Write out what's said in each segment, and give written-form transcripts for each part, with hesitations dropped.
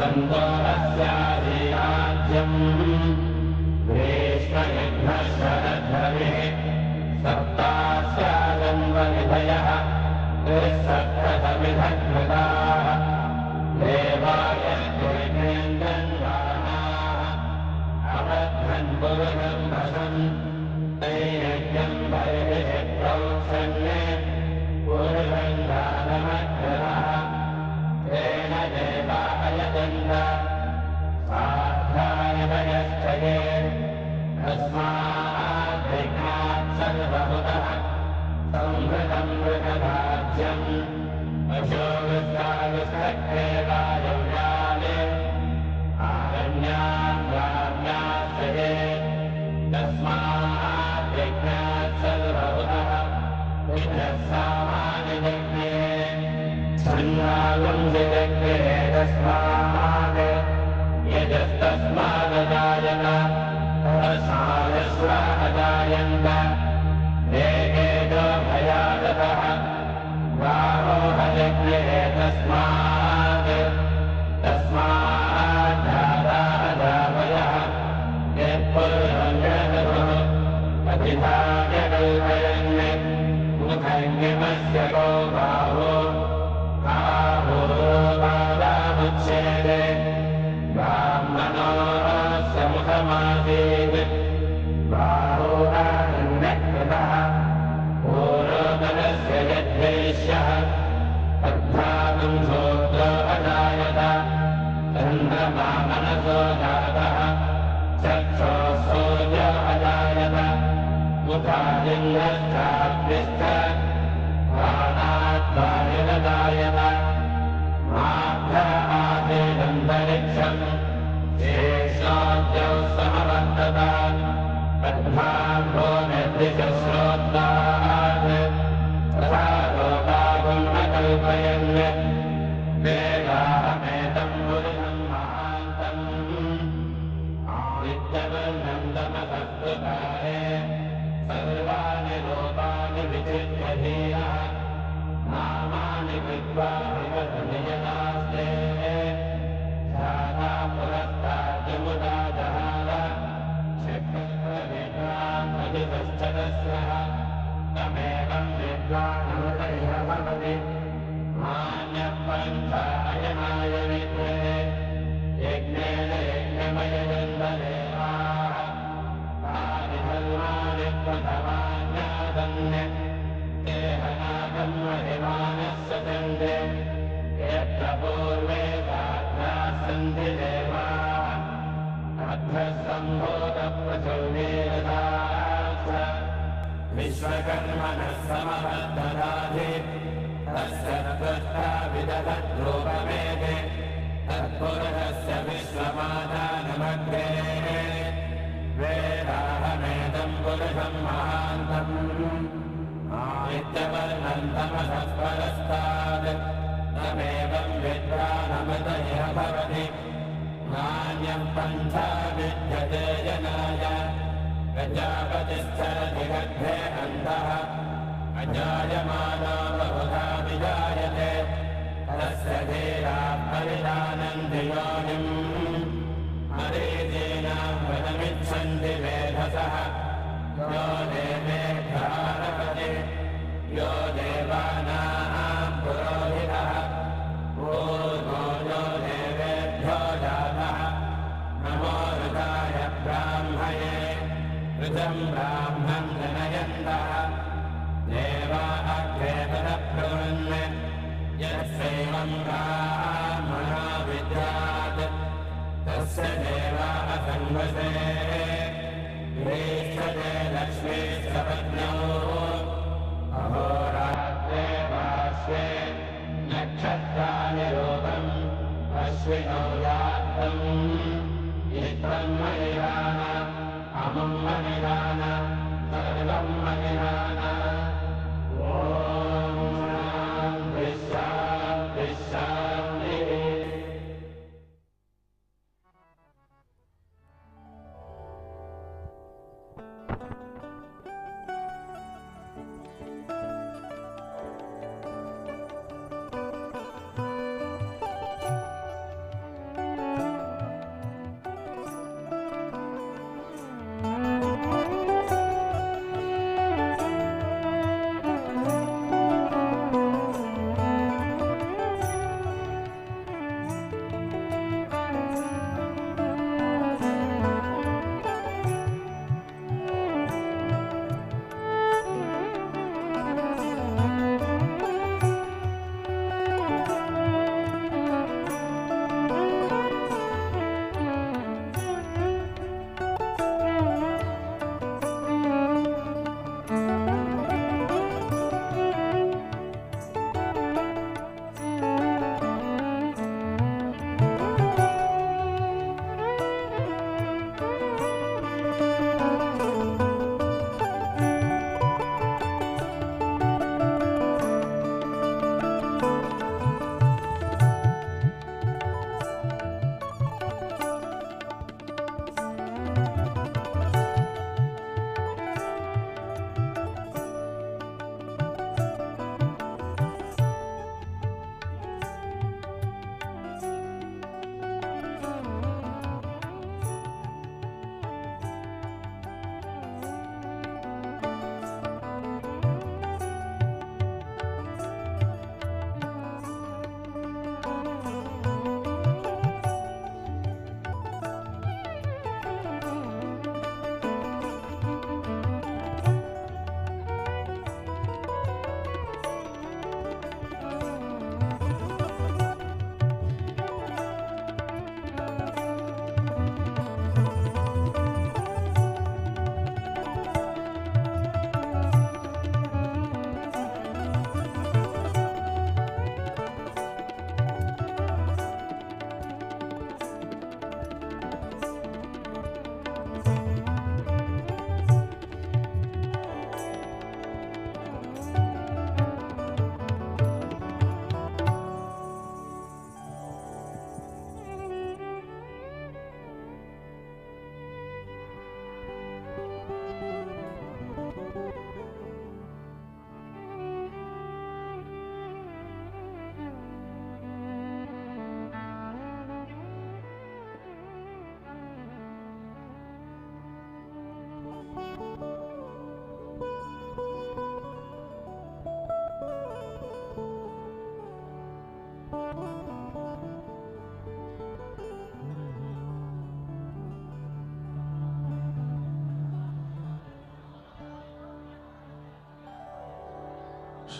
सन्तोरस्याधिराज्यम् ग्रीष्मयज्ञशरद्धरिः सप्तास्याजन्मनिधयः त्रिसप्तशमिधकृताः देवाय देवेन्द्रन्वानाः अवध्वन् पुरुषम् भसन् नैयज्ञम् बहिः प्रोक्षण्ये पुरुषम् दानमग्रः तेन देवायजन्त साध्याय वयश्चये तस्मात् विघ्नात् सर्वभूतः संहृतम् मृगराज्यम् अशोभृत्काविष्टक्ते वायव्याले आरण्याम् ग्राम्याश्रये तस्मात् विघ्नात् सर्वभूतः विघ्नसामान्यज्ञे सन्नागम् विदग्रे तस्मात् यजस्तस्मादजायत तस्मादस्वादजायन्त देहेतो भयादतः गावोहयज्ञे तस्माद्धातादावयः यत्पुरुषम् अतिधाय कल्पयन् मुखज्ञमस्य को बाहो बालामुच्छेदे ब्राह्मणोऽस्य मुखमासीत् बाहोरान्यकृतः पूर्वतरस्य यद्वैश्यः अध्यात्मं श्रोत्रो अजायत चन्द्रमा मनसो जातः चक्षुः अजायत मुखादिन्द्रश्चाग्निश्च प्राणात् वायुरजायत आभ्य आसीदन्तरिक्षम् शेषाद्यौ समवर्तत पद्भाम्भो निर्दिशश्रोत्रात् तथा लोकागुम् न कल्पयन् वेदाहमेतम् पुरुषम् महान्तम् आदित्यवर्णम् तमसत्कृतारे सर्वाणि रूपाणि विचित्य धीरः नामानि कृत्वा विवदनियतास्ते ध्याता पुरस्ताद्यमुदा जहार क्षिप्रविद्वान् अजितश्चरस्यः तमेवम् विद्वानमृतैः भवति मान्यपन्थायनाय विद्महे यज्ञेन यज्ञमयजन्तदेवाः तानि धर्माणि प्रथमाज्ञातन्य महिमानस्य चन्दे यत्र पूर्वे साध्याः सन्ति देवाः अध्वसम्भूतप्रचुर्वेदाश्च विश्वकर्मणः समबद्धदाधि तस्य त्वष्टा विदधद्रूपमेते तत्पुरुषस्य विश्वमादानमग्रे वेदाहमेतम् पुरुषम् महान्तम् आदित्यवर्णन्तमसत्परस्तात् तमेवम् विद्वानमृतयः भवति नान्यम् पन्था विद्यते जनाय प्रजापतिश्चरति गर्भे अन्तः अजायमानो बहुधा विजायते तस्य धीराः परिजानन्ति योनिम् मरीचीनाम् वदमिच्छन्ति वेधसः यो देवेभ्यारपति यो देवानाम् पुरोहितः पूर्वो यो देवेभ्यो जातः नमो ऋताय ब्राह्मये ऋतम् ब्राह्मम् जनयन्तः देवा अग्रे तदब्रुवन् यस्यैवम् ब्राह्मणो विद्यात् तस्य देवा असंवसे ह्रीष्यते लक्ष्मीस्तपत्न्यो अहोरात्रे पार्श्वे नक्षत्राणि रूपम् अश्विनौ यात्रम् इत्रम् मनिरान अमुम् मनिरान सर्वम् मनिरान ॐ शान्ति शान्तिः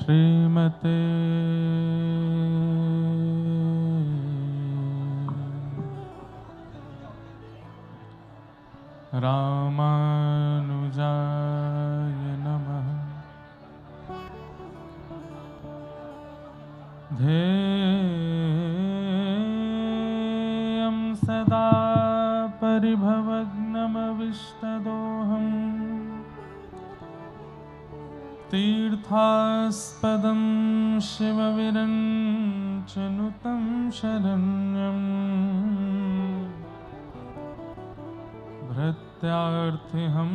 श्रीमते रामानुजाय नमः। ध्येयं सदा परिभवग्नमविष्टदोहम् तीर्थास्पदं शिवविरञ्चनुतं शरण्यम् भृत्यार्थिहं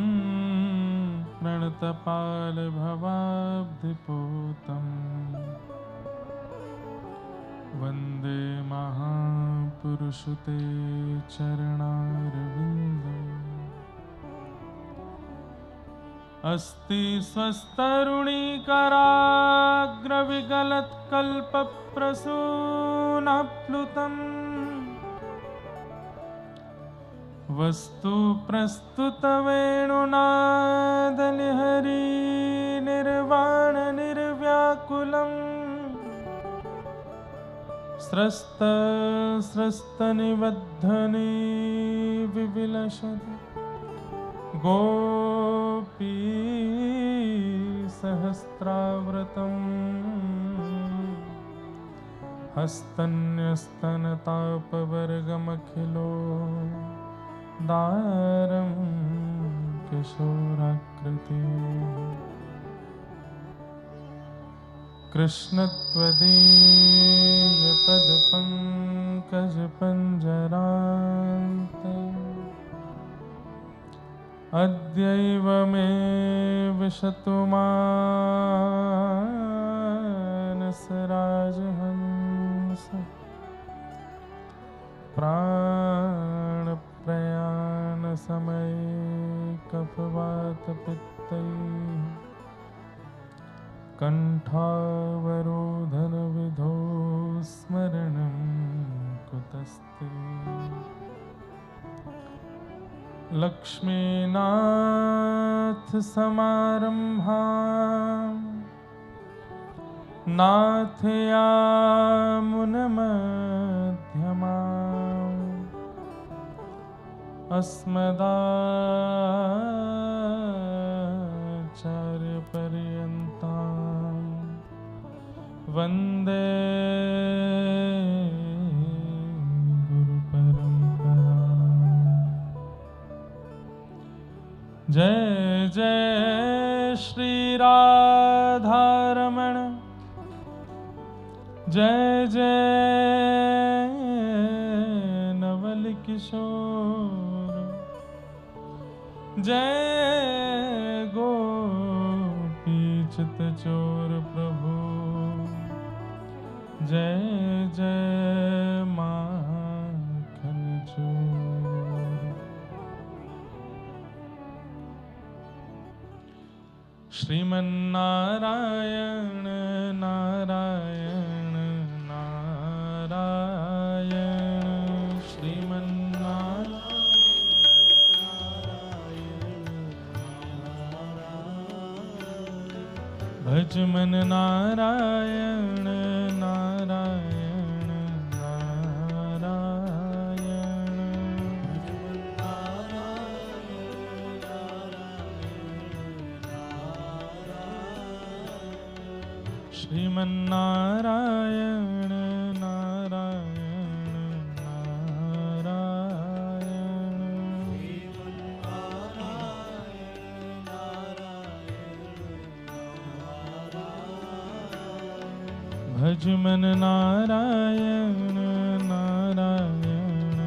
प्रणतपालभवाब्धिपूतम् वन्दे महापुरुषते चरणारविन्दम्। अस्ति स्वस्तरुणीकराग्रविगलत्कल्पप्रसूनाप्लुतम् वस्तु प्रस्तुतवेणुनादलहरी निर्वाणनिर्व्याकुलम् स्रस्तनिबद्धने विविलसति गोपी सहस्राव्रतम् हस्तन्यस्तनतापवर्गमखिलो दारं किशोराकृति कृष्णत्वदीयपदपङ्कजपञ्जरान्ते अद्यैव मे विशतु मानसराजहंस प्राणप्रयाणसमये कफवातपित्तैः कण्ठावरोधनविधौ स्मरणं कुतस्ते। लक्ष्मीनाथसमारम्भां नाथयामुनमध्यमाम् अस्मदाचार्यपर्यन्तां वन्दे जय जय श्री राधारमण जय जय नवल किशोर जय गोपी चित चोर प्रभु जय जय माखन चोर। श्रीमन्नारायण नारायण नारायण श्रीमन्नारायण भज मन नारायण नारायण नारायण श्रीमन्नारायण नारायण नारायण भज मन नारायण नारायण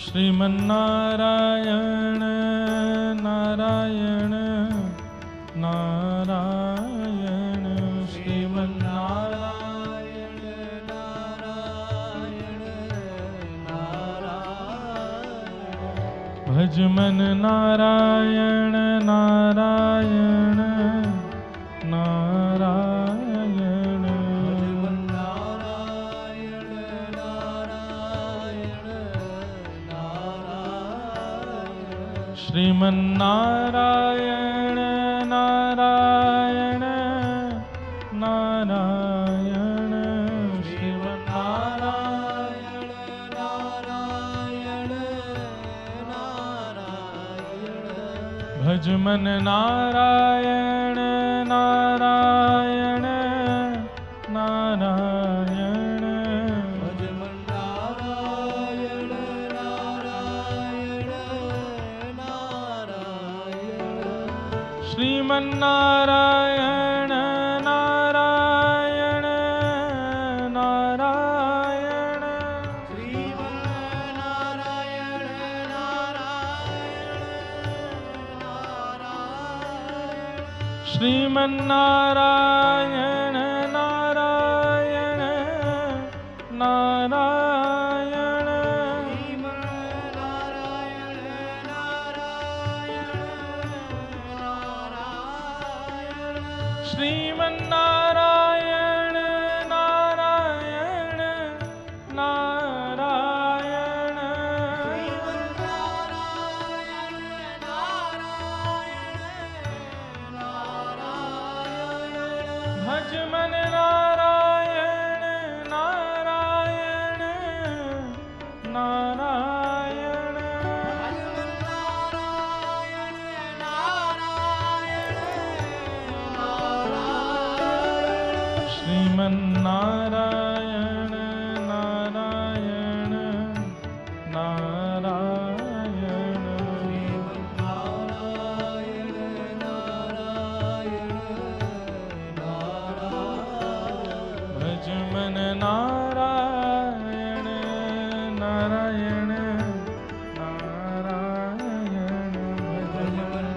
श्रीमन्नारायण नारायण नारायण श्रीमन्नारायण नारायण नारायण भज मन नारायण नारायण नारायण श्रीमन्नारायण नारायण नारायण श्रीमन्नारायण नारायण नारायण भज मन नारायण नारायण नारायण भज मन नारायण नारायण नारायण श्रीमन्नारायण नारायण नारायण श्रीमन्नारायण नारायण श्रीमन्नारायण नारायण नारायण श्रीमन्नारायण श्रीमन्नारायण नारायण नारायण भज मन नारायण नारायण नारायण श्रीमन्नारायण नारायण नारायण भज मन नारायण नारायण नारायण भज मन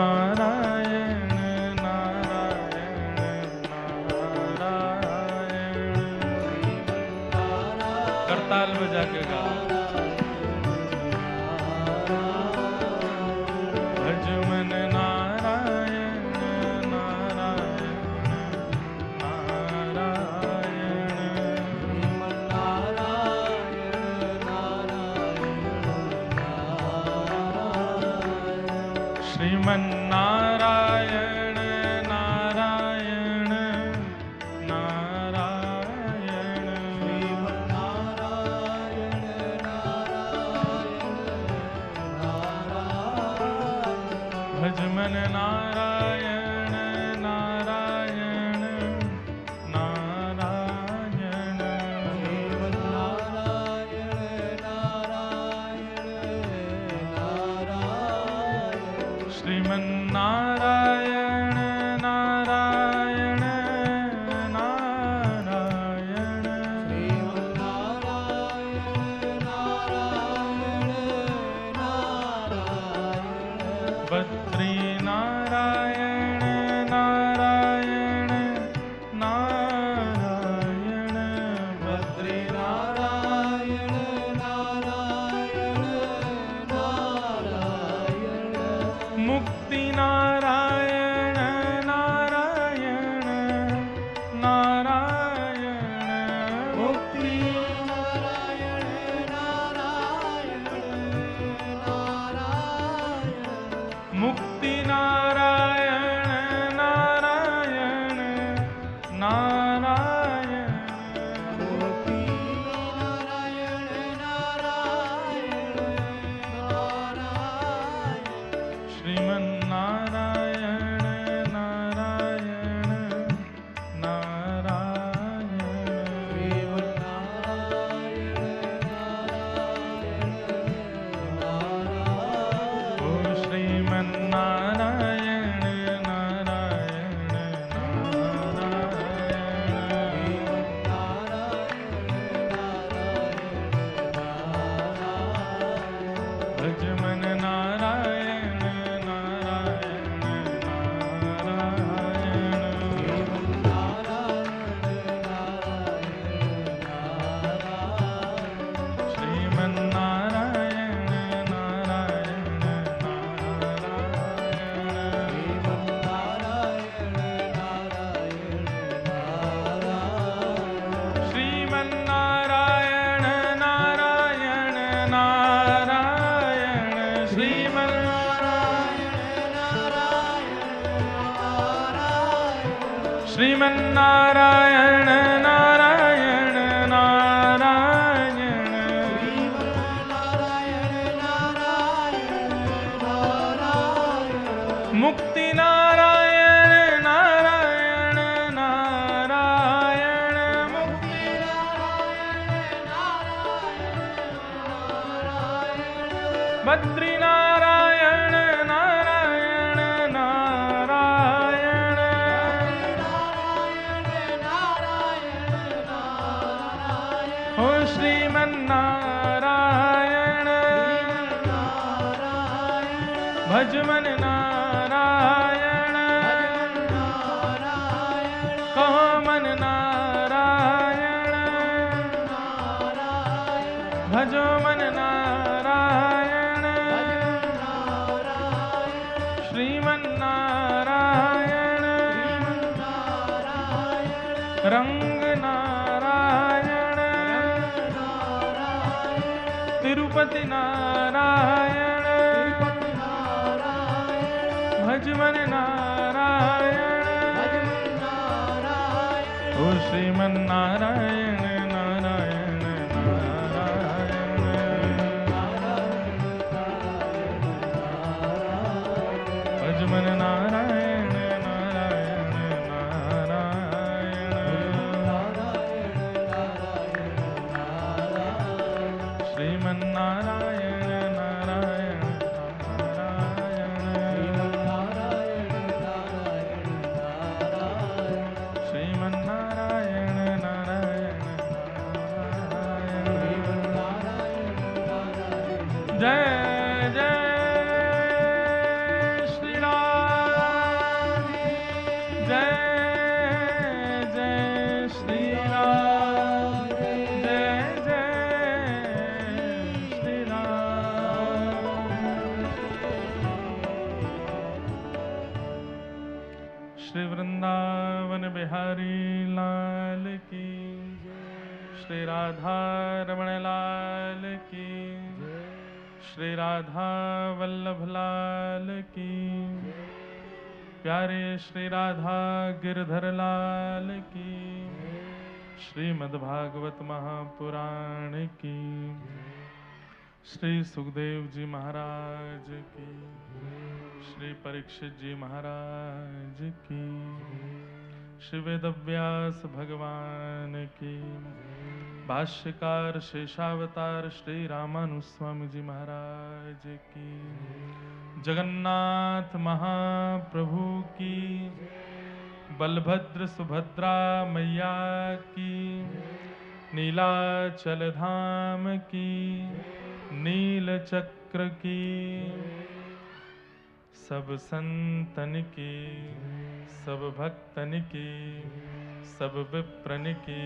श्रीमन्नारायण नारायण नारायण करताल बजा के गा भज मन नारायण नारायण नारायण श्रीमन्नारायण नारायण नारायण भज मन नारायण नारायण नारायण श्रीमन् श्रीमन्नारायण नारायण नारायण मुक्ति नारायण नारायण नारायण मुक्ति बद्री नारायण नारायण नारायण हो श्रीमन्नारायण भजमन नारायण कहो मन नारायण भजो मन नारायण श्रीमन्नारायण रंग नारायण तिरुपति नारायण भजमन नारायण ओ श्रीमन्नारायण नारायण नारायण भजमन नारायण नारायण नारायण श्रीमन्नारायण नारायण श्रीमन्नारायण नारायण जय जय श्री राम जय जय श्री राम जय जय श्री राम श्री वृंदावन बिहारी लाल की श्री राधा रमण लाल की श्री राधा वल्लभ लाल की प्यारे श्री राधा गिरधर लाल की श्रीमद्भागवत महापुराण की श्री सुखदेव जी महाराज की श्री परीक्षित जी महाराज की श्री वेदव्यास भगवान की भाष्यकार शेषावतार श्री रामानुस्वामी जी महाराज की जगन्नाथ महाप्रभु की बलभद्र सुभद्रा मैया की नीलाचल धाम की नील चक्र की सब संतन की सब भक्तन की सब विप्रन की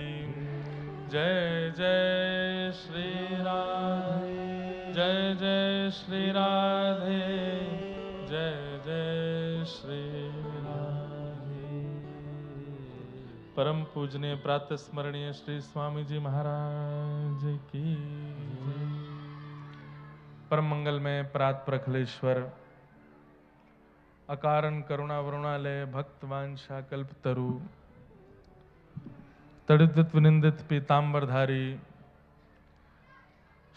जय जय श्री राधे जय जय श्री राधे जय जय श्री राधे। परम पूजनीय प्रातः स्मरणीय श्री स्वामी जी महाराज की जय। परम मंगल में प्रात प्रखलेश्वर अकारण करुणा वरुणालय भक्त वांछा कल्पतरु तड़ित विनिंदित पीतांबरधारी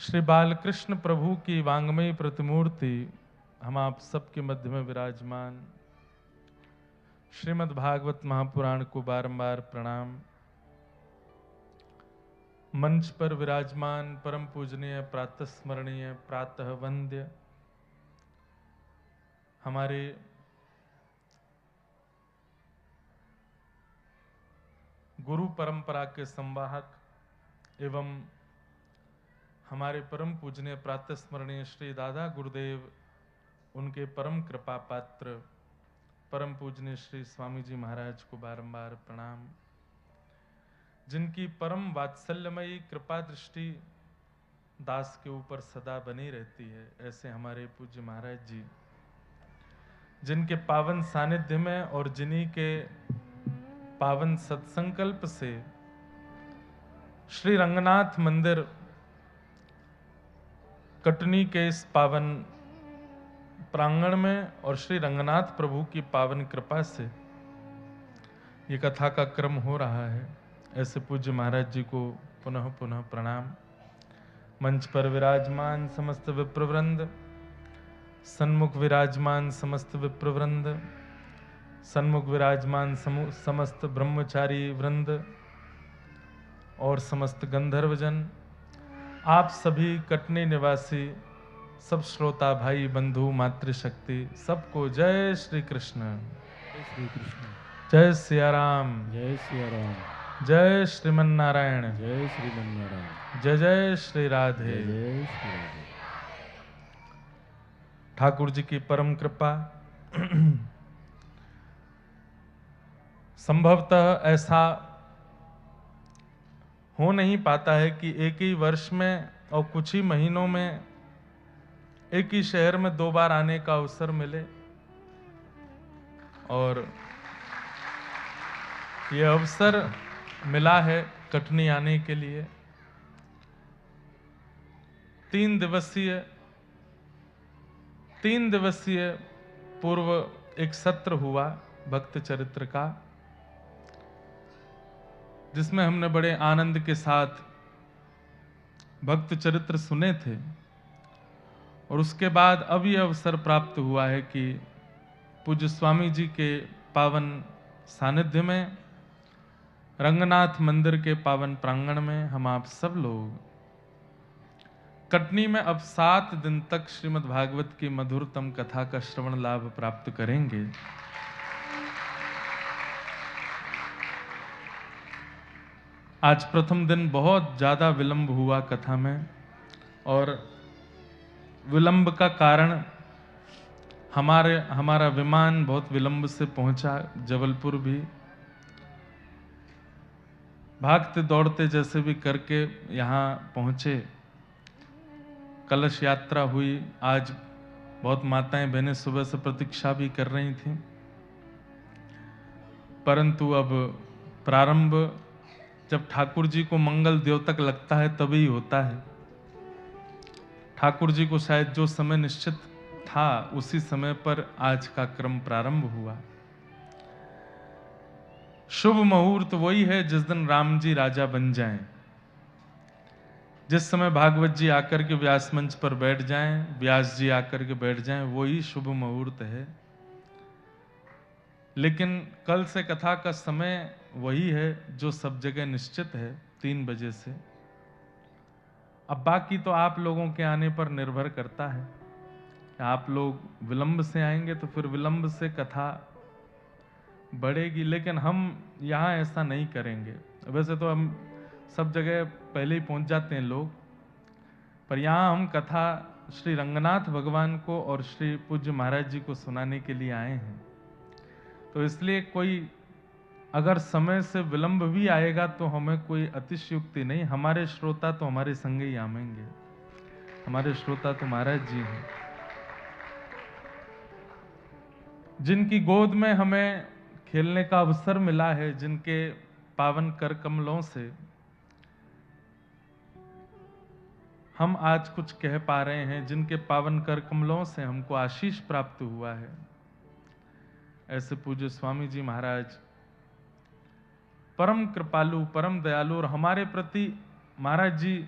श्री बालकृष्ण प्रभु की वांगमयी प्रतिमूर्ति हम आप सबके मध्य में विराजमान श्रीमद् भागवत महापुराण को बारंबार प्रणाम। मंच पर विराजमान परम पूजनीय प्रातः स्मरणीय प्रातः वंद्य हमारे गुरु परंपरा के संवाहक एवं हमारे परम पूजनीय प्रातः स्मरणीय श्री दादा गुरुदेव उनके परम कृपा पात्र परम पूजनीय श्री स्वामी जी महाराज को बारंबार प्रणाम। जिनकी परम वात्सल्यमयी कृपा दृष्टि दास के ऊपर सदा बनी रहती है, ऐसे हमारे पूज्य महाराज जी जिनके पावन सानिध्य में और जिन्हीं के पावन सत्संकल्प से श्री रंगनाथ मंदिर कटनी के इस पावन प्रांगण में और श्री रंगनाथ प्रभु की पावन कृपा से ये कथा का क्रम हो रहा है। ऐसे पूज्य महाराज जी को पुनः पुनः प्रणाम। मंच पर विराजमान समस्त विप्रवृंद, सन्मुख विराजमान समस्त विप्रवृंद, सन्मुख विराजमान समस्त ब्रह्मचारी वृंद और समस्त गंधर्वजन, आप सभी कटनी निवासी सब श्रोता भाई बंधु मातृशक्ति, सबको जय श्री कृष्ण, जय श्री कृष्ण, जय सिया राम, जय सिया राम, जय श्रीमन नारायण, जय श्रीमन नारायण, जय जय श्री राधे। जय जय श्री राधे। ठाकुर जी की परम कृपा। संभवतः ऐसा हो नहीं पाता है कि एक ही वर्ष में और कुछ ही महीनों में एक ही शहर में 2 बार आने का अवसर मिले, और ये अवसर मिला है कटनी आने के लिए। 3 दिवसीय पूर्व एक सत्र हुआ भक्त चरित्र का, जिसमें हमने बड़े आनंद के साथ भक्त चरित्र सुने थे। और उसके बाद अब यह अवसर प्राप्त हुआ है कि पूज्य स्वामी जी के पावन सानिध्य में, रंगनाथ मंदिर के पावन प्रांगण में हम आप सब लोग कटनी में अब 7 दिन तक श्रीमद् भागवत की मधुरतम कथा का श्रवण लाभ प्राप्त करेंगे। आज प्रथम दिन बहुत ज्यादा विलंब हुआ कथा में, और विलंब का कारण हमारा विमान बहुत विलंब से पहुंचा जबलपुर भी। भागते दौड़ते जैसे भी करके यहाँ पहुंचे। कलश यात्रा हुई। आज बहुत माताएं बहनें सुबह से प्रतीक्षा भी कर रही थीं, परंतु अब प्रारंभ जब ठाकुर जी को मंगल द्योतक लगता है तभी होता है। ठाकुर जी को शायद जो समय निश्चित था उसी समय पर आज का क्रम प्रारंभ हुआ। शुभ मुहूर्त वही है जिस दिन राम जी राजा बन जाएं, जिस समय भागवत जी आकर के व्यास मंच पर बैठ जाएं, व्यास जी आकर के बैठ जाएं, वही शुभ मुहूर्त है। लेकिन कल से कथा का समय वही है जो सब जगह निश्चित है, 3 बजे से। अब बाकी तो आप लोगों के आने पर निर्भर करता है। आप लोग विलंब से आएंगे तो फिर विलंब से कथा बढ़ेगी, लेकिन हम यहाँ ऐसा नहीं करेंगे। वैसे तो हम सब जगह पहले ही पहुंच जाते हैं लोग, पर यहाँ हम कथा श्री रंगनाथ भगवान को और श्री पूज्य महाराज जी को सुनाने के लिए आए हैं। तो इसलिए कोई अगर समय से विलंब भी आएगा तो हमें कोई अतिशयोक्ति नहीं। हमारे श्रोता तो हमारे संग ही आवेंगे, हमारे श्रोता तो महाराज जी हैं, जिनकी गोद में हमें खेलने का अवसर मिला है, जिनके पावन कर कमलों से हम आज कुछ कह पा रहे हैं, जिनके पावन कर कमलों से हमको आशीष प्राप्त हुआ है। ऐसे पूज्य स्वामी जी महाराज परम कृपालु, परम दयालु, और हमारे प्रति महाराज जी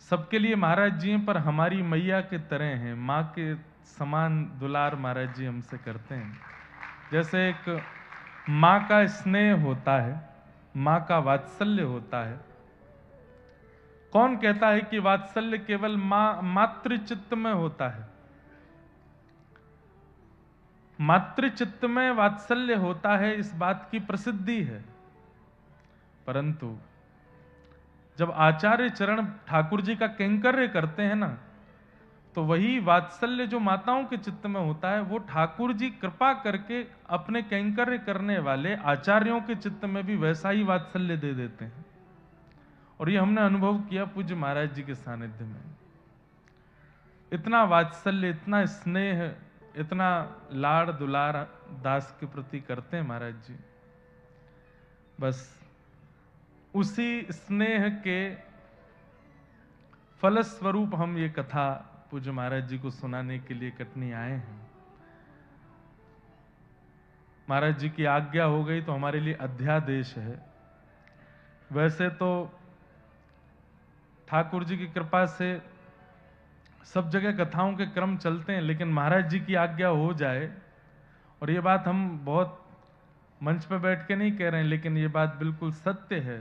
सबके लिए महाराज जी हैं, पर हमारी मैया के तरह हैं। माँ के समान दुलार महाराज जी हमसे करते हैं। जैसे एक माँ का स्नेह होता है, माँ का वात्सल्य होता है। कौन कहता है कि वात्सल्य केवल मातृचित्त में होता है? मातृचित्त में वात्सल्य होता है, इस बात की प्रसिद्धि है। परंतु जब आचार्य चरण ठाकुर जी का कैंकर्य करते हैं ना, तो वही वात्सल्य जो माताओं के चित्त में होता है, वो ठाकुर जी कृपा करके अपने कैंकर्य करने वाले आचार्यों के चित्त में भी वैसा ही वात्सल्य दे देते हैं। और ये हमने अनुभव किया पूज्य महाराज जी के सानिध्य में। इतना वात्सल्य, इतना स्नेह, इतना लाड़ दुलार दास के प्रति करते हैं महाराज जी। बस उसी स्नेह के फलस्वरूप हम ये कथा पूज्य महाराज जी को सुनाने के लिए कटनी आए हैं। महाराज जी की आज्ञा हो गई तो हमारे लिए अध्यादेश है। वैसे तो ठाकुर जी की कृपा से सब जगह कथाओं के क्रम चलते हैं, लेकिन महाराज जी की आज्ञा हो जाए, और ये बात हम बहुत मंच पर बैठ के नहीं कह रहे हैं, लेकिन ये बात बिल्कुल सत्य है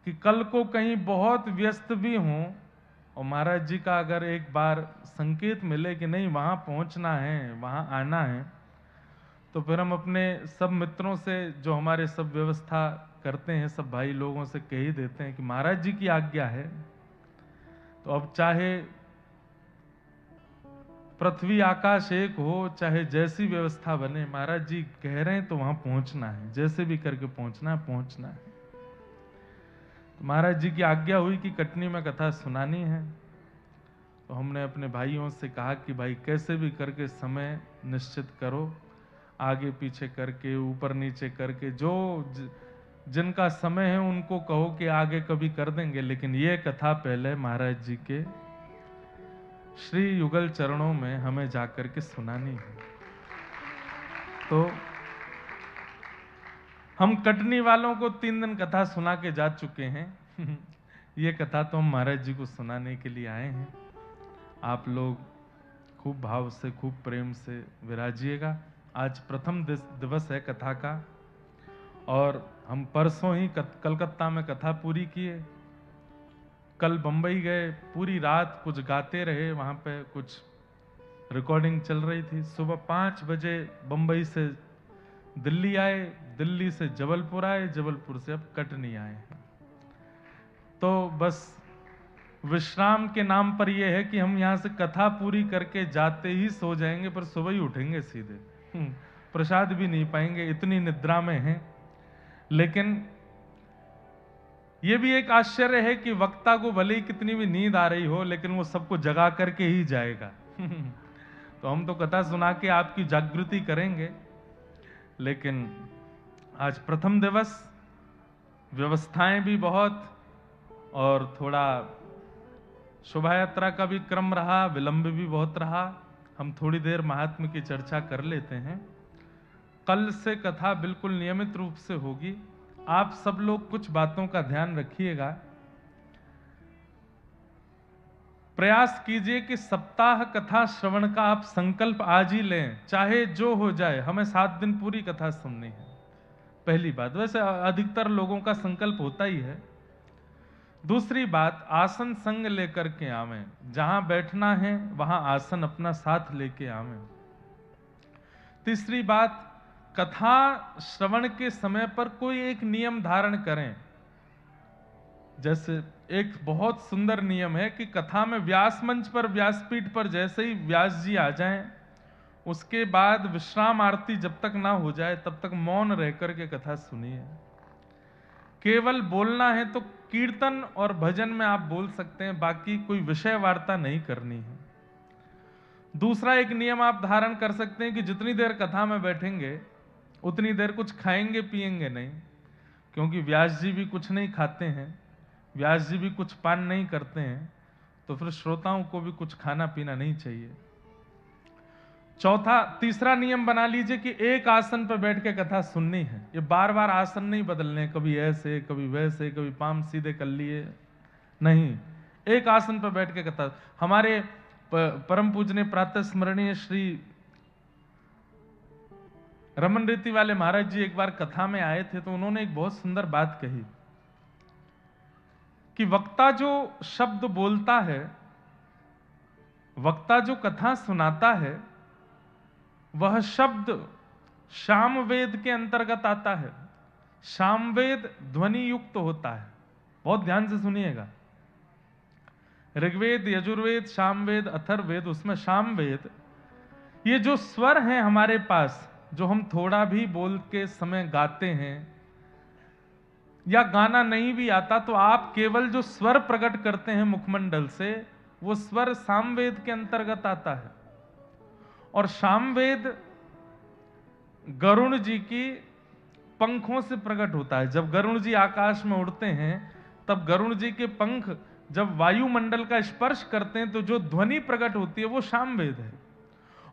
कि कल को कहीं बहुत व्यस्त भी हों और महाराज जी का अगर एक बार संकेत मिले कि नहीं वहां पहुंचना है, वहां आना है, तो फिर हम अपने सब मित्रों से जो हमारे सब व्यवस्था करते हैं, सब भाई लोगों से कह ही देते हैं कि महाराज जी की आज्ञा है। तो अब चाहे पृथ्वी आकाश एक हो, चाहे जैसी व्यवस्था बने, महाराज जी कह रहे हैं तो वहां पहुंचना है, जैसे भी करके पहुंचना है, पहुंचना है। तो महाराज जी की आज्ञा हुई कि कटनी में कथा सुनानी है। तो हमने अपने भाइयों से कहा कि भाई कैसे भी करके समय निश्चित करो, आगे पीछे करके, ऊपर नीचे करके, जो जिनका समय है उनको कहो कि आगे कभी कर देंगे, लेकिन ये कथा पहले महाराज जी के श्री युगल चरणों में हमें जाकर के सुनानी है। तो हम कटनी वालों को 3 दिन कथा सुना के जा चुके हैं। ये कथा तो हम महाराज जी को सुनाने के लिए आए हैं। आप लोग खूब भाव से, खूब प्रेम से विराजिएगा। आज प्रथम दिवस है कथा का, और हम परसों ही कलकत्ता में कथा पूरी किए। कल बंबई गए, पूरी रात कुछ गाते रहे, वहां पे कुछ रिकॉर्डिंग चल रही थी। सुबह 5 बजे बंबई से दिल्ली आए, दिल्ली से जबलपुर आए, जबलपुर से अब कटनी आए हैं। तो बस विश्राम के नाम पर यह है कि हम यहां से कथा पूरी करके जाते ही सो जाएंगे, पर सुबह ही उठेंगे सीधे। प्रसाद भी नहीं पाएंगे, इतनी निद्रा में हैं। लेकिन यह भी एक आश्चर्य है कि वक्ता को भले ही कितनी भी नींद आ रही हो, लेकिन वो सबको जगा करके ही जाएगा। तो हम तो कथा सुना के आपकी जागृति करेंगे, लेकिन आज प्रथम दिवस, व्यवस्थाएं भी बहुत, और थोड़ा शोभा यात्रा का भी क्रम रहा, विलंब भी बहुत रहा। हम थोड़ी देर महात्म्य की चर्चा कर लेते हैं। कल से कथा बिल्कुल नियमित रूप से होगी। आप सब लोग कुछ बातों का ध्यान रखिएगा। प्रयास कीजिए कि सप्ताह कथा श्रवण का आप संकल्प आज ही लें, चाहे जो हो जाए, हमें 7 दिन पूरी कथा सुननी है। पहली बात, वैसे अधिकतर लोगों का संकल्प होता ही है। दूसरी बात, आसन संग लेकर के आवें, जहां बैठना है वहां आसन अपना साथ लेके आवें। तीसरी बात, कथा श्रवण के समय पर कोई एक नियम धारण करें। जैसे एक बहुत सुंदर नियम है कि कथा में व्यास मंच पर, व्यासपीठ पर जैसे ही व्यास जी आ जाएं, उसके बाद विश्राम आरती जब तक ना हो जाए तब तक मौन रह करके कथा सुनिए। केवल बोलना है तो कीर्तन और भजन में आप बोल सकते हैं, बाकी कोई विषय वार्ता नहीं करनी है। दूसरा एक नियम आप धारण कर सकते हैं कि जितनी देर कथा में बैठेंगे उतनी देर कुछ खाएंगे पिएंगे नहीं, क्योंकि व्यास जी भी कुछ नहीं खाते हैं, व्यास जी भी कुछ पान नहीं करते हैं, तो फिर श्रोताओं को भी कुछ खाना पीना नहीं चाहिए। तीसरा नियम बना लीजिए कि एक आसन पर बैठ के कथा सुननी है। ये बार बार आसन नहीं बदलने, कभी ऐसे कभी वैसे, कभी पाम सीधे कर लिए, नहीं, एक आसन पर बैठ के कथा। हमारे परम पूजनीय प्रातः स्मरणीय श्री रमन रीति वाले महाराज जी एक बार कथा में आए थे, तो उन्होंने एक बहुत सुंदर बात कही कि वक्ता जो शब्द बोलता है, वक्ता जो कथा सुनाता है, वह शब्द सामवेद के अंतर्गत आता है। सामवेद ध्वनि युक्त होता है। बहुत ध्यान से सुनिएगा। ऋग्वेद, यजुर्वेद, सामवेद, अथर्ववेद, उसमें सामवेद, ये जो स्वर हैं हमारे पास, जो हम थोड़ा भी बोल के समय गाते हैं, या गाना नहीं भी आता तो आप केवल जो स्वर प्रकट करते हैं मुखमंडल से, वो स्वर सामवेद के अंतर्गत आता है। और सामवेद गरुण जी की पंखों से प्रकट होता है। जब गरुण जी आकाश में उड़ते हैं, तब गरुण जी के पंख जब वायुमंडल का स्पर्श करते हैं, तो जो ध्वनि प्रकट होती है वो सामवेद है।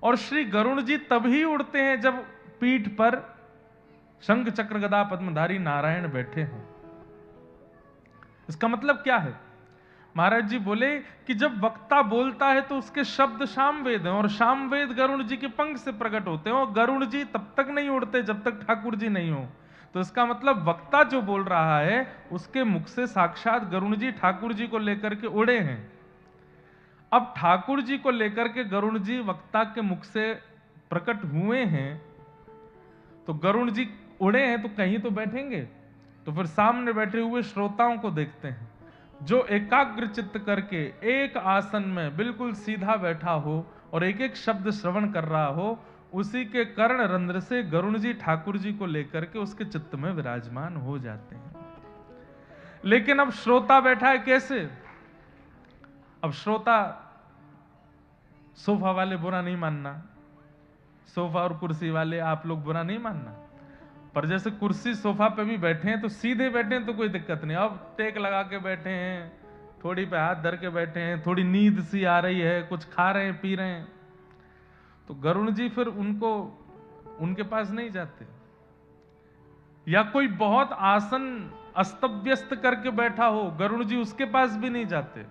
और श्री गरुण जी तभी उड़ते हैं जब पीठ पर शंख चक्र गदा पद्मधारी नारायण बैठे हैं। इसका मतलब क्या है? महाराज जी बोले कि जब वक्ता बोलता है तो उसके शब्द सामवेद हैं, और सामवेद गरुड़ जी के पंख से प्रकट होते हैं, और गरुड़ जी तब तक नहीं उड़ते जब तक ठाकुर जी नहीं हो। तो इसका मतलब वक्ता जो बोल रहा है उसके मुख से साक्षात गरुड़ जी ठाकुर जी को लेकर के उड़े हैं। अब ठाकुर जी को लेकर के गरुड़ जी वक्ता के मुख से प्रकट हुए हैं, तो गरुड़ जी उड़े हैं तो कहीं तो बैठेंगे। तो फिर सामने बैठे हुए श्रोताओं को देखते हैं, जो एकाग्र चित्त करके एक आसन में बिल्कुल सीधा बैठा हो और एक एक शब्द श्रवण कर रहा हो, उसी के कर्ण रंध्र से गरुड़ जी ठाकुर जी को लेकर के उसके चित्त में विराजमान हो जाते हैं। लेकिन अब श्रोता बैठा है कैसे? अब श्रोता, सोफा वाले बुरा नहीं मानना, सोफा और कुर्सी वाले आप लोग बुरा नहीं मानना, पर जैसे कुर्सी सोफा पे भी बैठे हैं तो सीधे बैठे हैं तो कोई दिक्कत नहीं। अब टेक लगा के बैठे हैं, थोड़ी पे हाथ धर के बैठे हैं, थोड़ी नींद सी आ रही है, कुछ खा रहे हैं पी रहे हैं, तो गरुड़ जी फिर उनके पास नहीं जाते। या कोई बहुत आसन अस्त व्यस्त करके बैठा हो, गरुड़ जी उसके पास भी नहीं जाते।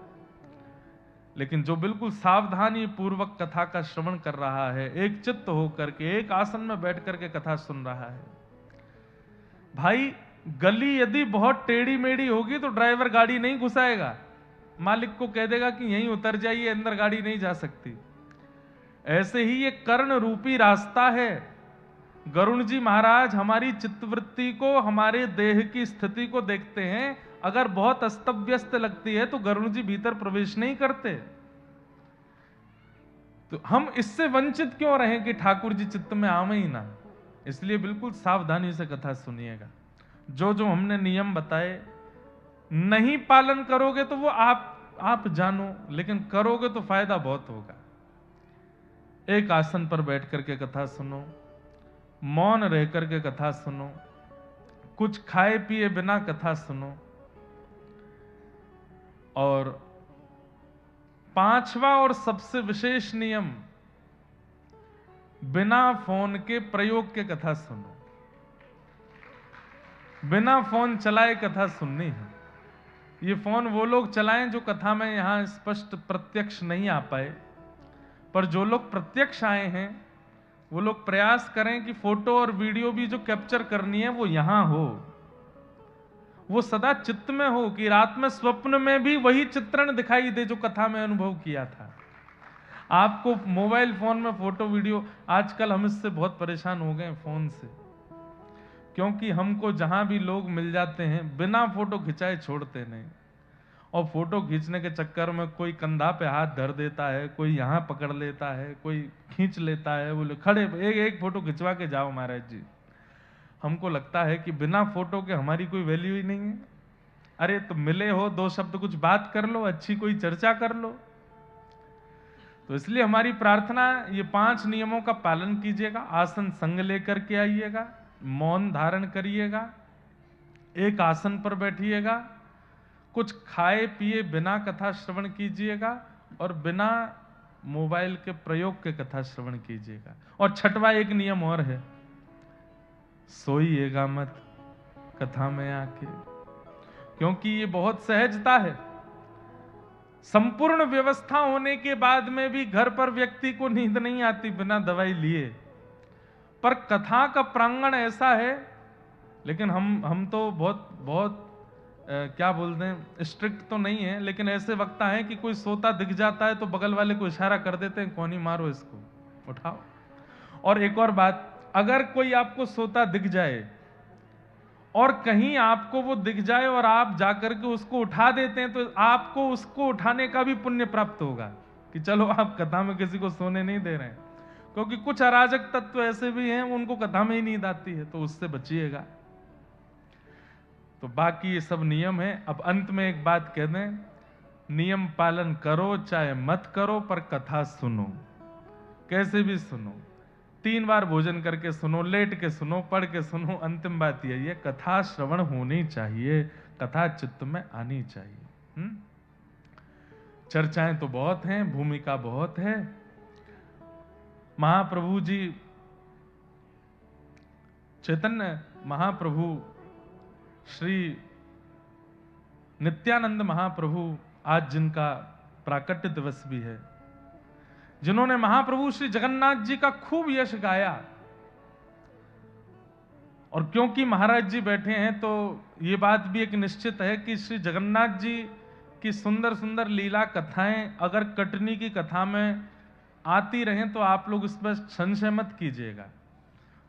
लेकिन जो बिल्कुल सावधानी पूर्वक कथा का श्रवण कर रहा है, एक चित्त होकर के एक आसन में बैठ करके कथा सुन रहा है, भाई गली यदि बहुत टेढ़ी मेढ़ी होगी तो ड्राइवर गाड़ी नहीं घुसाएगा, मालिक को कह देगा कि यहीं उतर जाइए, अंदर गाड़ी नहीं जा सकती। ऐसे ही ये कर्ण रूपी रास्ता है। गरुड़ जी महाराज हमारी चित्तवृत्ति को, हमारे देह की स्थिति को देखते हैं, अगर बहुत अस्त व्यस्त लगती है तो गरुड़ जी भीतर प्रवेश नहीं करते। तो हम इससे वंचित क्यों रहें कि ठाकुर जी चित्त में आवे ही ना। इसलिए बिल्कुल सावधानी से कथा सुनिएगा। जो जो हमने नियम बताए नहीं पालन करोगे तो वो आप जानो, लेकिन करोगे तो फायदा बहुत होगा। एक आसन पर बैठ करके कथा सुनो, मौन रह करके कथा सुनो, कुछ खाए पिए बिना कथा सुनो। और पांचवा और सबसे विशेष नियम, बिना फोन के प्रयोग के कथा सुनो। बिना फोन चलाए कथा सुननी है। ये फोन वो लोग चलाएं जो कथा में यहां स्पष्ट प्रत्यक्ष नहीं आ पाए, पर जो लोग प्रत्यक्ष आए हैं वो लोग प्रयास करें कि फोटो और वीडियो भी जो कैप्चर करनी है वो यहां हो, वो सदा चित्त में हो, कि रात में स्वप्न में भी वही चित्रण दिखाई दे जो कथा में अनुभव किया था। आपको मोबाइल फोन में फोटो वीडियो, आजकल हम इससे बहुत परेशान हो गए फोन से, क्योंकि हमको जहां भी लोग मिल जाते हैं बिना फोटो खिंचाए छोड़ते नहीं। और फोटो खींचने के चक्कर में कोई कंधा पे हाथ धर देता है, कोई यहां पकड़ लेता है, कोई खींच लेता है, बोले खड़े एक फोटो खिंचवा के जाओ महाराज जी। हमको लगता है कि बिना फोटो के हमारी कोई वैल्यू ही नहीं है। अरे तो मिले हो, दो शब्द कुछ बात कर लो, अच्छी कोई चर्चा कर लो। तो इसलिए हमारी प्रार्थना, ये 5 नियमों का पालन कीजिएगा। आसन संग लेकर के आइएगा, मौन धारण करिएगा, एक आसन पर बैठिएगा, कुछ खाए पिए बिना कथा श्रवण कीजिएगा, और बिना मोबाइल के प्रयोग के कथा श्रवण कीजिएगा। और छठवां एक नियम और है, सोइएगा मत कथा में आके, क्योंकि ये बहुत सहजता है। संपूर्ण व्यवस्था होने के बाद में भी घर पर व्यक्ति को नींद नहीं आती बिना दवाई लिए, पर कथा का प्रांगण ऐसा है। लेकिन हम तो बहुत क्या बोलते हैं, स्ट्रिक्ट तो नहीं है, लेकिन ऐसे वक्ता है कि कोई सोता दिख जाता है तो बगल वाले को इशारा कर देते हैं, कौन ही मारो इसको, उठाओ। और एक और बात, अगर कोई आपको सोता दिख जाए और कहीं आपको वो दिख जाए और आप जाकर के उसको उठा देते हैं, तो आपको उसको उठाने का भी पुण्य प्राप्त होगा कि चलो आप कथा में किसी को सोने नहीं दे रहे हैं। क्योंकि कुछ अराजक तत्व ऐसे भी हैं, उनको कथा में ही नींद आती है, तो उससे बचिएगा। तो बाकी ये सब नियम है। अब अंत में एक बात कह दें, नियम पालन करो चाहे मत करो, पर कथा सुनो, कैसे भी सुनो। 3 बार भोजन करके सुनो, लेट के सुनो, पढ़ के सुनो। अंतिम बात यही है, कथा श्रवण होनी चाहिए, कथा चित्त में आनी चाहिए। चर्चाएं तो बहुत हैं, भूमिका बहुत है। महाप्रभु जी चैतन्य महाप्रभु श्री नित्यानंद महाप्रभु आज जिनका प्राकट्य दिवस भी है, जिन्होंने महाप्रभु श्री जगन्नाथ जी का खूब यश गाया, और क्योंकि महाराज जी बैठे हैं तो ये बात भी एक निश्चित है कि श्री जगन्नाथ जी की सुंदर सुंदर लीला कथाएं अगर कटनी की कथा में आती रहें तो आप लोग इस पर संशय मत कीजिएगा,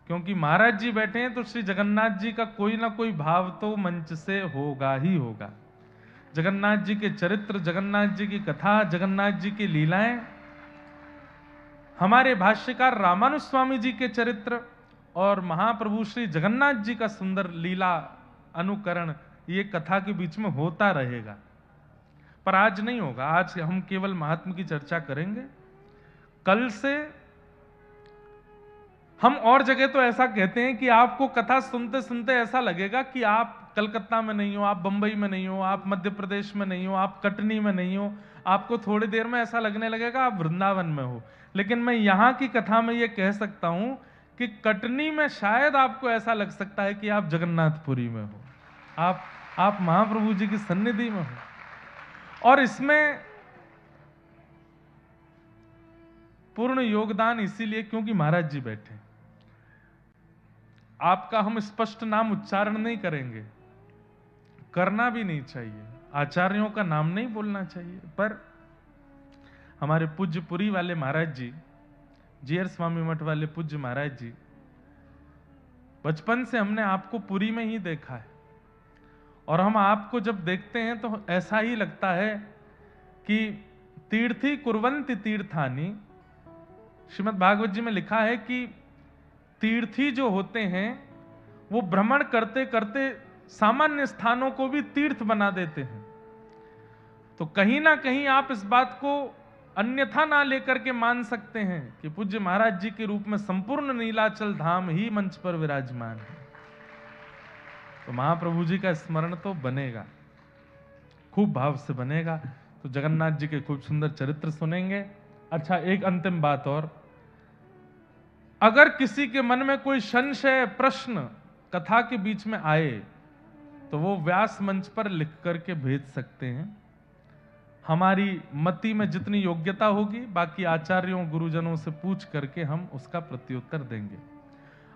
क्योंकि महाराज जी बैठे हैं तो श्री जगन्नाथ जी का कोई ना कोई भाव तो मंच से होगा ही होगा। जगन्नाथ जी के चरित्र, जगन्नाथ जी की कथा, जगन्नाथ जी की लीलाएं, हमारे भाष्यकार रामानुज स्वामी जी के चरित्र और महाप्रभु श्री जगन्नाथ जी का सुंदर लीला अनुकरण, ये कथा के बीच में होता रहेगा, पर आज नहीं होगा। आज हम केवल महात्मा की चर्चा करेंगे। कल से हम और जगह तो ऐसा कहते हैं कि आपको कथा सुनते सुनते ऐसा लगेगा कि आप कलकत्ता में नहीं हो, आप बंबई में नहीं हो, आप मध्य प्रदेश में नहीं हो, आप कटनी में नहीं हो, आपको थोड़ी देर में ऐसा लगने लगेगा आप वृंदावन में हो। लेकिन मैं यहां की कथा में यह कह सकता हूं कि कटनी में शायद आपको ऐसा लग सकता है कि आप जगन्नाथपुरी में हो, आप महाप्रभु जी की सन्निधि में हो। और इसमें पूर्ण योगदान इसीलिए क्योंकि महाराज जी बैठे। आपका हम स्पष्ट नाम उच्चारण नहीं करेंगे, करना भी नहीं चाहिए, आचार्यों का नाम नहीं बोलना चाहिए, पर हमारे पूज्य पुरी वाले महाराज जी, जीयर स्वामी मठ वाले पूज्य महाराज जी, बचपन से हमने आपको पुरी में ही देखा है, और हम आपको जब देखते हैं तो ऐसा ही लगता है कि तीर्थी कुर्वन्ति तीर्थानि। श्रीमद् भागवत जी में लिखा है कि तीर्थी जो होते हैं वो भ्रमण करते करते सामान्य स्थानों को भी तीर्थ बना देते हैं। तो कहीं ना कहीं आप इस बात को अन्यथा ना लेकर के मान सकते हैं कि पूज्य महाराज जी के रूप में संपूर्ण नीलाचल धाम ही मंच पर विराजमान है। तो महाप्रभु जी का स्मरण तो बनेगा, खूब भाव से बनेगा। तो जगन्नाथ जी के खूब सुंदर चरित्र सुनेंगे। अच्छा, एक अंतिम बात और, अगर किसी के मन में कोई संशय प्रश्न कथा के बीच में आए तो वो व्यास मंच पर लिख करके भेज सकते हैं। हमारी मति में जितनी योग्यता होगी बाकी आचार्यों गुरुजनों से पूछ करके हम उसका प्रत्युत्तर देंगे।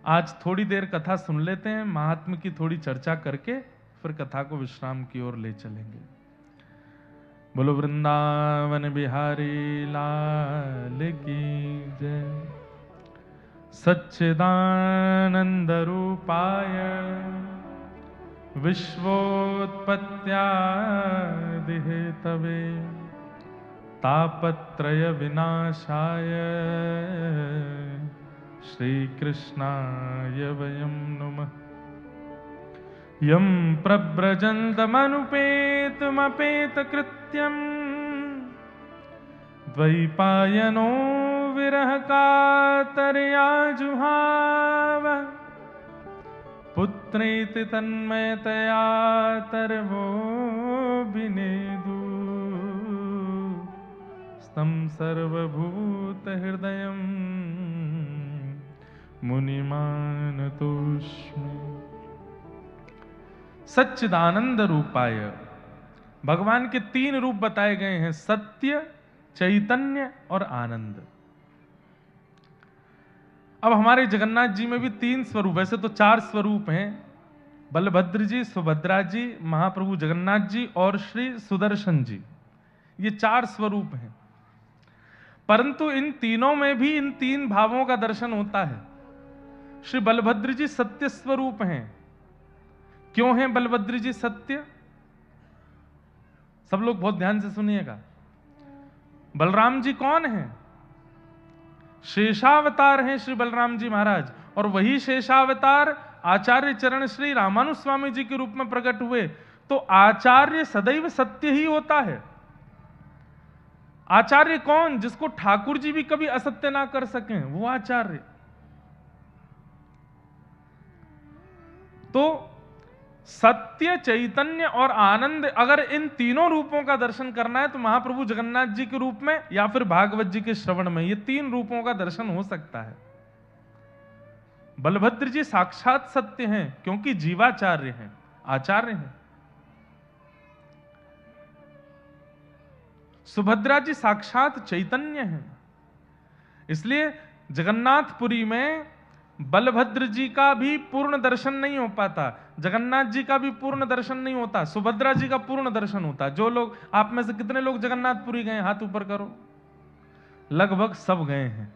आज थोड़ी देर कथा सुन लेते हैं, महात्मा की थोड़ी चर्चा करके फिर कथा को विश्राम की ओर ले चलेंगे। बोलो वृंदावन बिहारी लाल की जय। सच्चिदानंद रूपाय विश्वोत्पत्त्यादि हेतवे तापत्रय विनाशाय श्रीकृष्णाय वयं नुमः। यं प्रव्रजन्तमनुपेतमपेतकृत्यं द्वैपायनो विरह कातर्या जुहाव पुत्रेति तन्मयतया तरवो विनेदु स्तं सर्वभूतहृदयं मुनिमानतोऽस्मि। सच्चिदानंद रूपाय, भगवान के 3 रूप बताए गए हैं, सत्य, चैतन्य और आनंद। अब हमारे जगन्नाथ जी में भी 3 स्वरूप, वैसे तो 4 स्वरूप हैं, बलभद्र जी, सुभद्रा जी, महाप्रभु जगन्नाथ जी और श्री सुदर्शन जी, ये 4 स्वरूप हैं। परंतु इन तीनों में भी इन 3 भावों का दर्शन होता है। श्री बलभद्र जी सत्य स्वरूप हैं। क्यों हैं बलभद्र जी सत्य? सब लोग बहुत ध्यान से सुनिएगा। बलराम जी कौन हैं? शेषावतार हैं श्री बलराम जी महाराज, और वही शेषावतार आचार्य चरण श्री रामानुज स्वामी जी के रूप में प्रकट हुए। तो आचार्य सदैव सत्य ही होता है। आचार्य कौन? जिसको ठाकुर जी भी कभी असत्य ना कर सकें, वो आचार्य। तो सत्य, चैतन्य और आनंद, अगर इन तीनों रूपों का दर्शन करना है तो महाप्रभु जगन्नाथ जी के रूप में या फिर भागवत जी के श्रवण में, ये 3 रूपों का दर्शन हो सकता है। बलभद्र जी साक्षात सत्य हैं क्योंकि जीवाचार्य हैं, आचार्य हैं। सुभद्रा जी साक्षात चैतन्य हैं। इसलिए जगन्नाथपुरी में बलभद्र जी का भी पूर्ण दर्शन नहीं हो पाता, जगन्नाथ जी का भी पूर्ण दर्शन नहीं होता, सुभद्रा जी का पूर्ण दर्शन होता। जो लोग, आप में से कितने लोग जगन्नाथपुरी गए, हाथ ऊपर करो। लगभग सब गए हैं।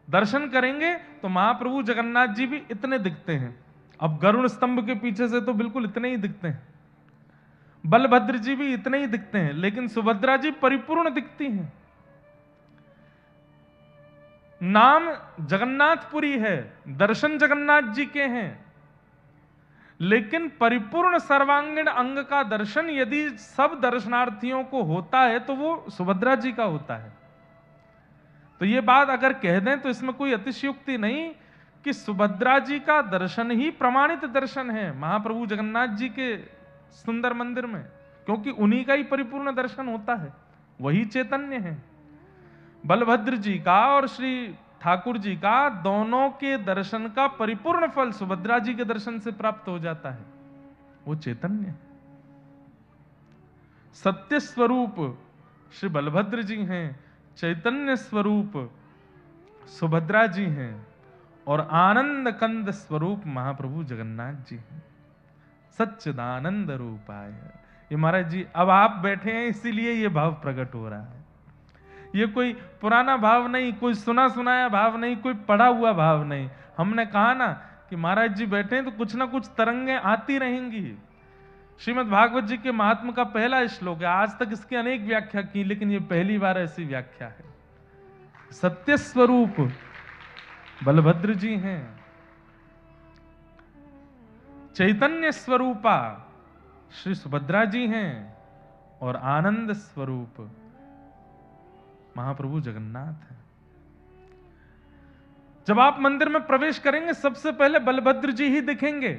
दर्शन करेंगे तो महाप्रभु जगन्नाथ जी भी इतने दिखते हैं। अब गरुड़ स्तंभ के पीछे से तो बिल्कुल इतने ही दिखते हैं, बलभद्र जी भी इतने ही दिखते हैं, लेकिन सुभद्रा जी परिपूर्ण दिखती हैं। नाम जगन्नाथपुरी है, दर्शन जगन्नाथ जी के हैं, लेकिन परिपूर्ण सर्वांगीण अंग का दर्शन यदि सब दर्शनार्थियों को होता है तो वो सुभद्रा जी का होता है। तो ये बात अगर कह दें तो इसमें कोई अतिशयोक्ति नहीं कि सुभद्रा जी का दर्शन ही प्रमाणित दर्शन है महाप्रभु जगन्नाथ जी के सुंदर मंदिर में, क्योंकि उन्हीं का ही परिपूर्ण दर्शन होता है, वही चैतन्य है। बलभद्र जी का और श्री ठाकुर जी का दोनों के दर्शन का परिपूर्ण फल सुभद्रा जी के दर्शन से प्राप्त हो जाता है, वो चैतन्य। सत्य स्वरूप श्री बलभद्र जी हैं, चैतन्य स्वरूप सुभद्रा जी हैं, और आनंद कंद स्वरूप महाप्रभु जगन्नाथ जी हैं। सच्चिदानंद रूपाय। ये महाराज जी अब आप बैठे हैं इसीलिए ये भाव प्रकट हो रहा है। ये कोई पुराना भाव नहीं, कोई सुना सुनाया भाव नहीं, कोई पढ़ा हुआ भाव नहीं। हमने कहा ना कि महाराज जी बैठे हैं तो कुछ ना कुछ तरंगें आती रहेंगी। श्रीमद् भागवत जी के महात्म का पहला श्लोक है, आज तक इसकी अनेक व्याख्या की, लेकिन ये पहली बार ऐसी व्याख्या है। सत्य स्वरूप बलभद्र जी हैं, चैतन्य स्वरूपा श्री सुभद्रा जी हैं, और आनंद स्वरूप महाप्रभु जगन्नाथ है। जब आप मंदिर में प्रवेश करेंगे सबसे पहले बलभद्र जी ही दिखेंगे।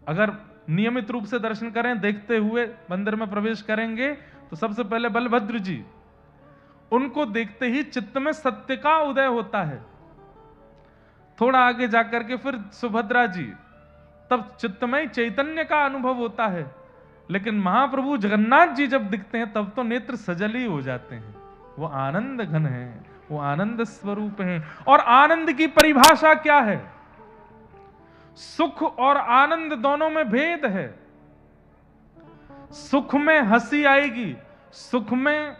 अगर नियमित रूप से दर्शन करें, देखते हुए मंदिर में प्रवेश करेंगे तो सबसे पहले बलभद्र जी, उनको देखते ही चित्त में सत्य का उदय होता है। थोड़ा आगे जाकर के फिर सुभद्रा जी, तब चित्त में चैतन्य का अनुभव होता है। लेकिन महाप्रभु जगन्नाथ जी जब दिखते हैं तब तो नेत्र सजल ही हो जाते हैं। वो आनंद घन है, वो आनंद स्वरूप है। और आनंद की परिभाषा क्या है? सुख और आनंद दोनों में भेद है। सुख में हंसी आएगी, सुख में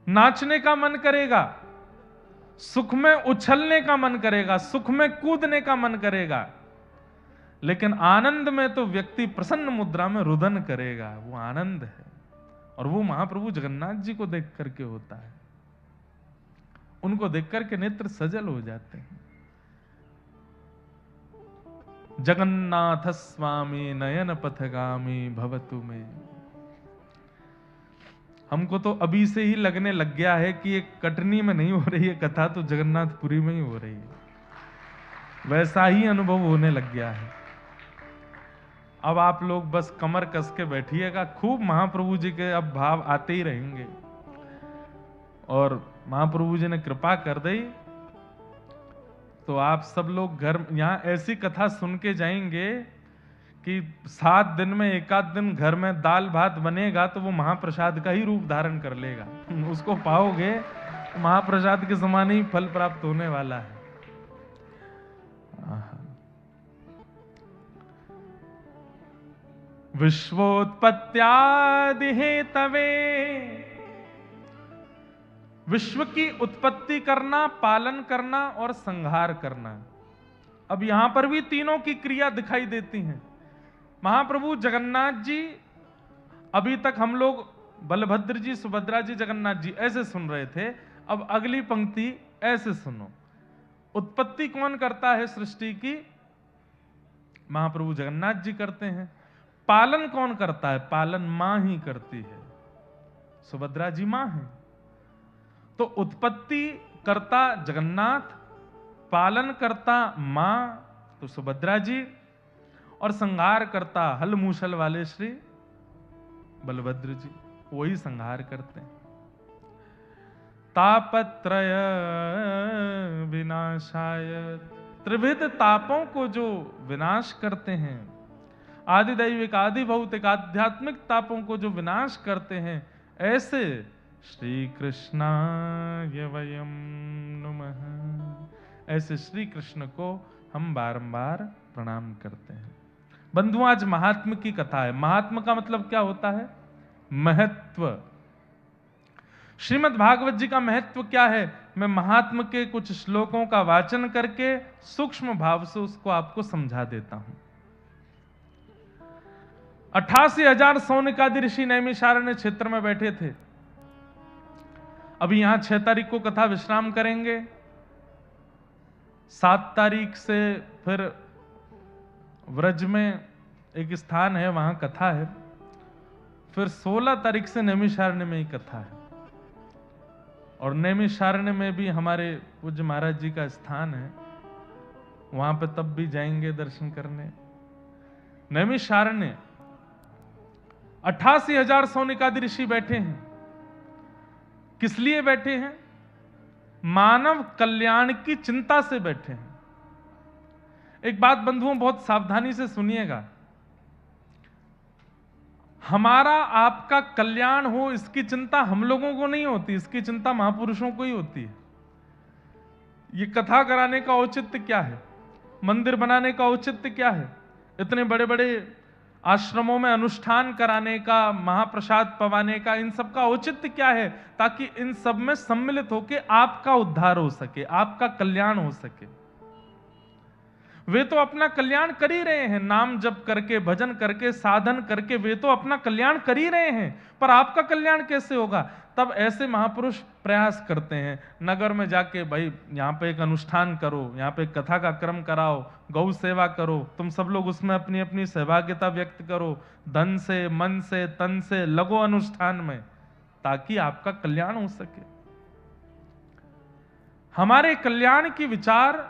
नाचने का मन करेगा, सुख में उछलने का मन करेगा, सुख में कूदने का मन करेगा। लेकिन आनंद में तो व्यक्ति प्रसन्न मुद्रा में रुदन करेगा। वो आनंद है, और वो महाप्रभु जगन्नाथ जी को देख करके होता है। उनको देख करके नेत्र सजल हो जाते हैं। जगन्नाथ स्वामी नयन पथगामी भवतु में। हमको तो अभी से ही लगने लग गया है कि ये कटनी में नहीं हो रही है कथा, तो जगन्नाथपुरी में ही हो रही है। वैसा ही अनुभव होने लग गया है। अब आप लोग बस कमर कस के बैठिएगा, खूब महाप्रभु जी के अब भाव आते ही रहेंगे। और महाप्रभु जी ने कृपा कर दी तो आप सब लोग घर यहां ऐसी कथा सुन के जाएंगे कि 7 दिन में एक आध दिन घर में दाल भात बनेगा तो वो महाप्रसाद का ही रूप धारण कर लेगा। उसको पाओगे तो महाप्रसाद के समान ही फल प्राप्त होने वाला है। विश्वोत्पत्त्यादि हेतवे, विश्व की उत्पत्ति करना, पालन करना और संहार करना। अब यहां पर भी तीनों की क्रिया दिखाई देती है। महाप्रभु जगन्नाथ जी, अभी तक हम लोग बलभद्र जी, सुभद्रा जी, जगन्नाथ जी ऐसे सुन रहे थे। अब अगली पंक्ति ऐसे सुनो। उत्पत्ति कौन करता है सृष्टि की? महाप्रभु जगन्नाथ जी करते हैं। पालन कौन करता है? पालन मां ही करती है, सुभद्रा जी मां है। तो उत्पत्ति करता जगन्नाथ, पालन करता मां तो सुभद्रा जी, और संहार करता हल मूसल वाले श्री बलभद्र जी, वही संहार करते हैं। तापत्रय विनाशाय, त्रिविध तापों को जो विनाश करते हैं, आदिदैविक आदि भौतिक आध्यात्मिक तापों को जो विनाश करते हैं, ऐसे श्री कृष्णाय वयम नमः, ऐसे श्री कृष्ण को हम बारंबार प्रणाम करते हैं। बंधुओं, आज महात्म की कथा है। महात्म का मतलब क्या होता है? महत्व। श्रीमद् भागवत जी का महत्व क्या है? मैं महात्म के कुछ श्लोकों का वाचन करके सूक्ष्म भाव से उसको आपको समझा देता हूं। 88,000 सौनिकादि ऋषि नैमिषारण्य क्षेत्र में बैठे थे। अभी यहां 6 तारीख को कथा विश्राम करेंगे, 7 तारीख से फिर व्रज में एक स्थान है, वहां कथा है, फिर 16 तारीख से नैमिषारण्य में ही कथा है, और नैमिषारण्य में भी हमारे पूज्य महाराज जी का स्थान है, वहां पे तब भी जाएंगे दर्शन करने। नैमिषारण्य 88,000 सौनिकादि ऋषि बैठे हैं। किस लिए बैठे हैं? मानव कल्याण की चिंता से बैठे हैं। एक बात बंधुओं बहुत सावधानी से सुनिएगा, हमारा आपका कल्याण हो इसकी चिंता हम लोगों को नहीं होती, इसकी चिंता महापुरुषों को ही होती है। ये कथा कराने का औचित्य क्या है? मंदिर बनाने का औचित्य क्या है? इतने बड़े बड़े आश्रमों में अनुष्ठान कराने का, महाप्रसाद पवाने का, इन सब का औचित्य क्या है? ताकि इन सब में सम्मिलित होकर आपका उद्धार हो सके, आपका कल्याण हो सके। वे तो अपना कल्याण कर ही रहे हैं, नाम जप करके, भजन करके, साधन करके वे तो अपना कल्याण कर ही रहे हैं, पर आपका कल्याण कैसे होगा? तब ऐसे महापुरुष प्रयास करते हैं, नगर में जाके भाई यहाँ पे एक अनुष्ठान करो, यहाँ पे एक कथा का क्रम कराओ, गौ सेवा करो, तुम सब लोग उसमें अपनी अपनी सहभागिता व्यक्त करो, धन से, मन से, तन से लगो अनुष्ठान में, ताकि आपका कल्याण हो सके। हमारे कल्याण की विचार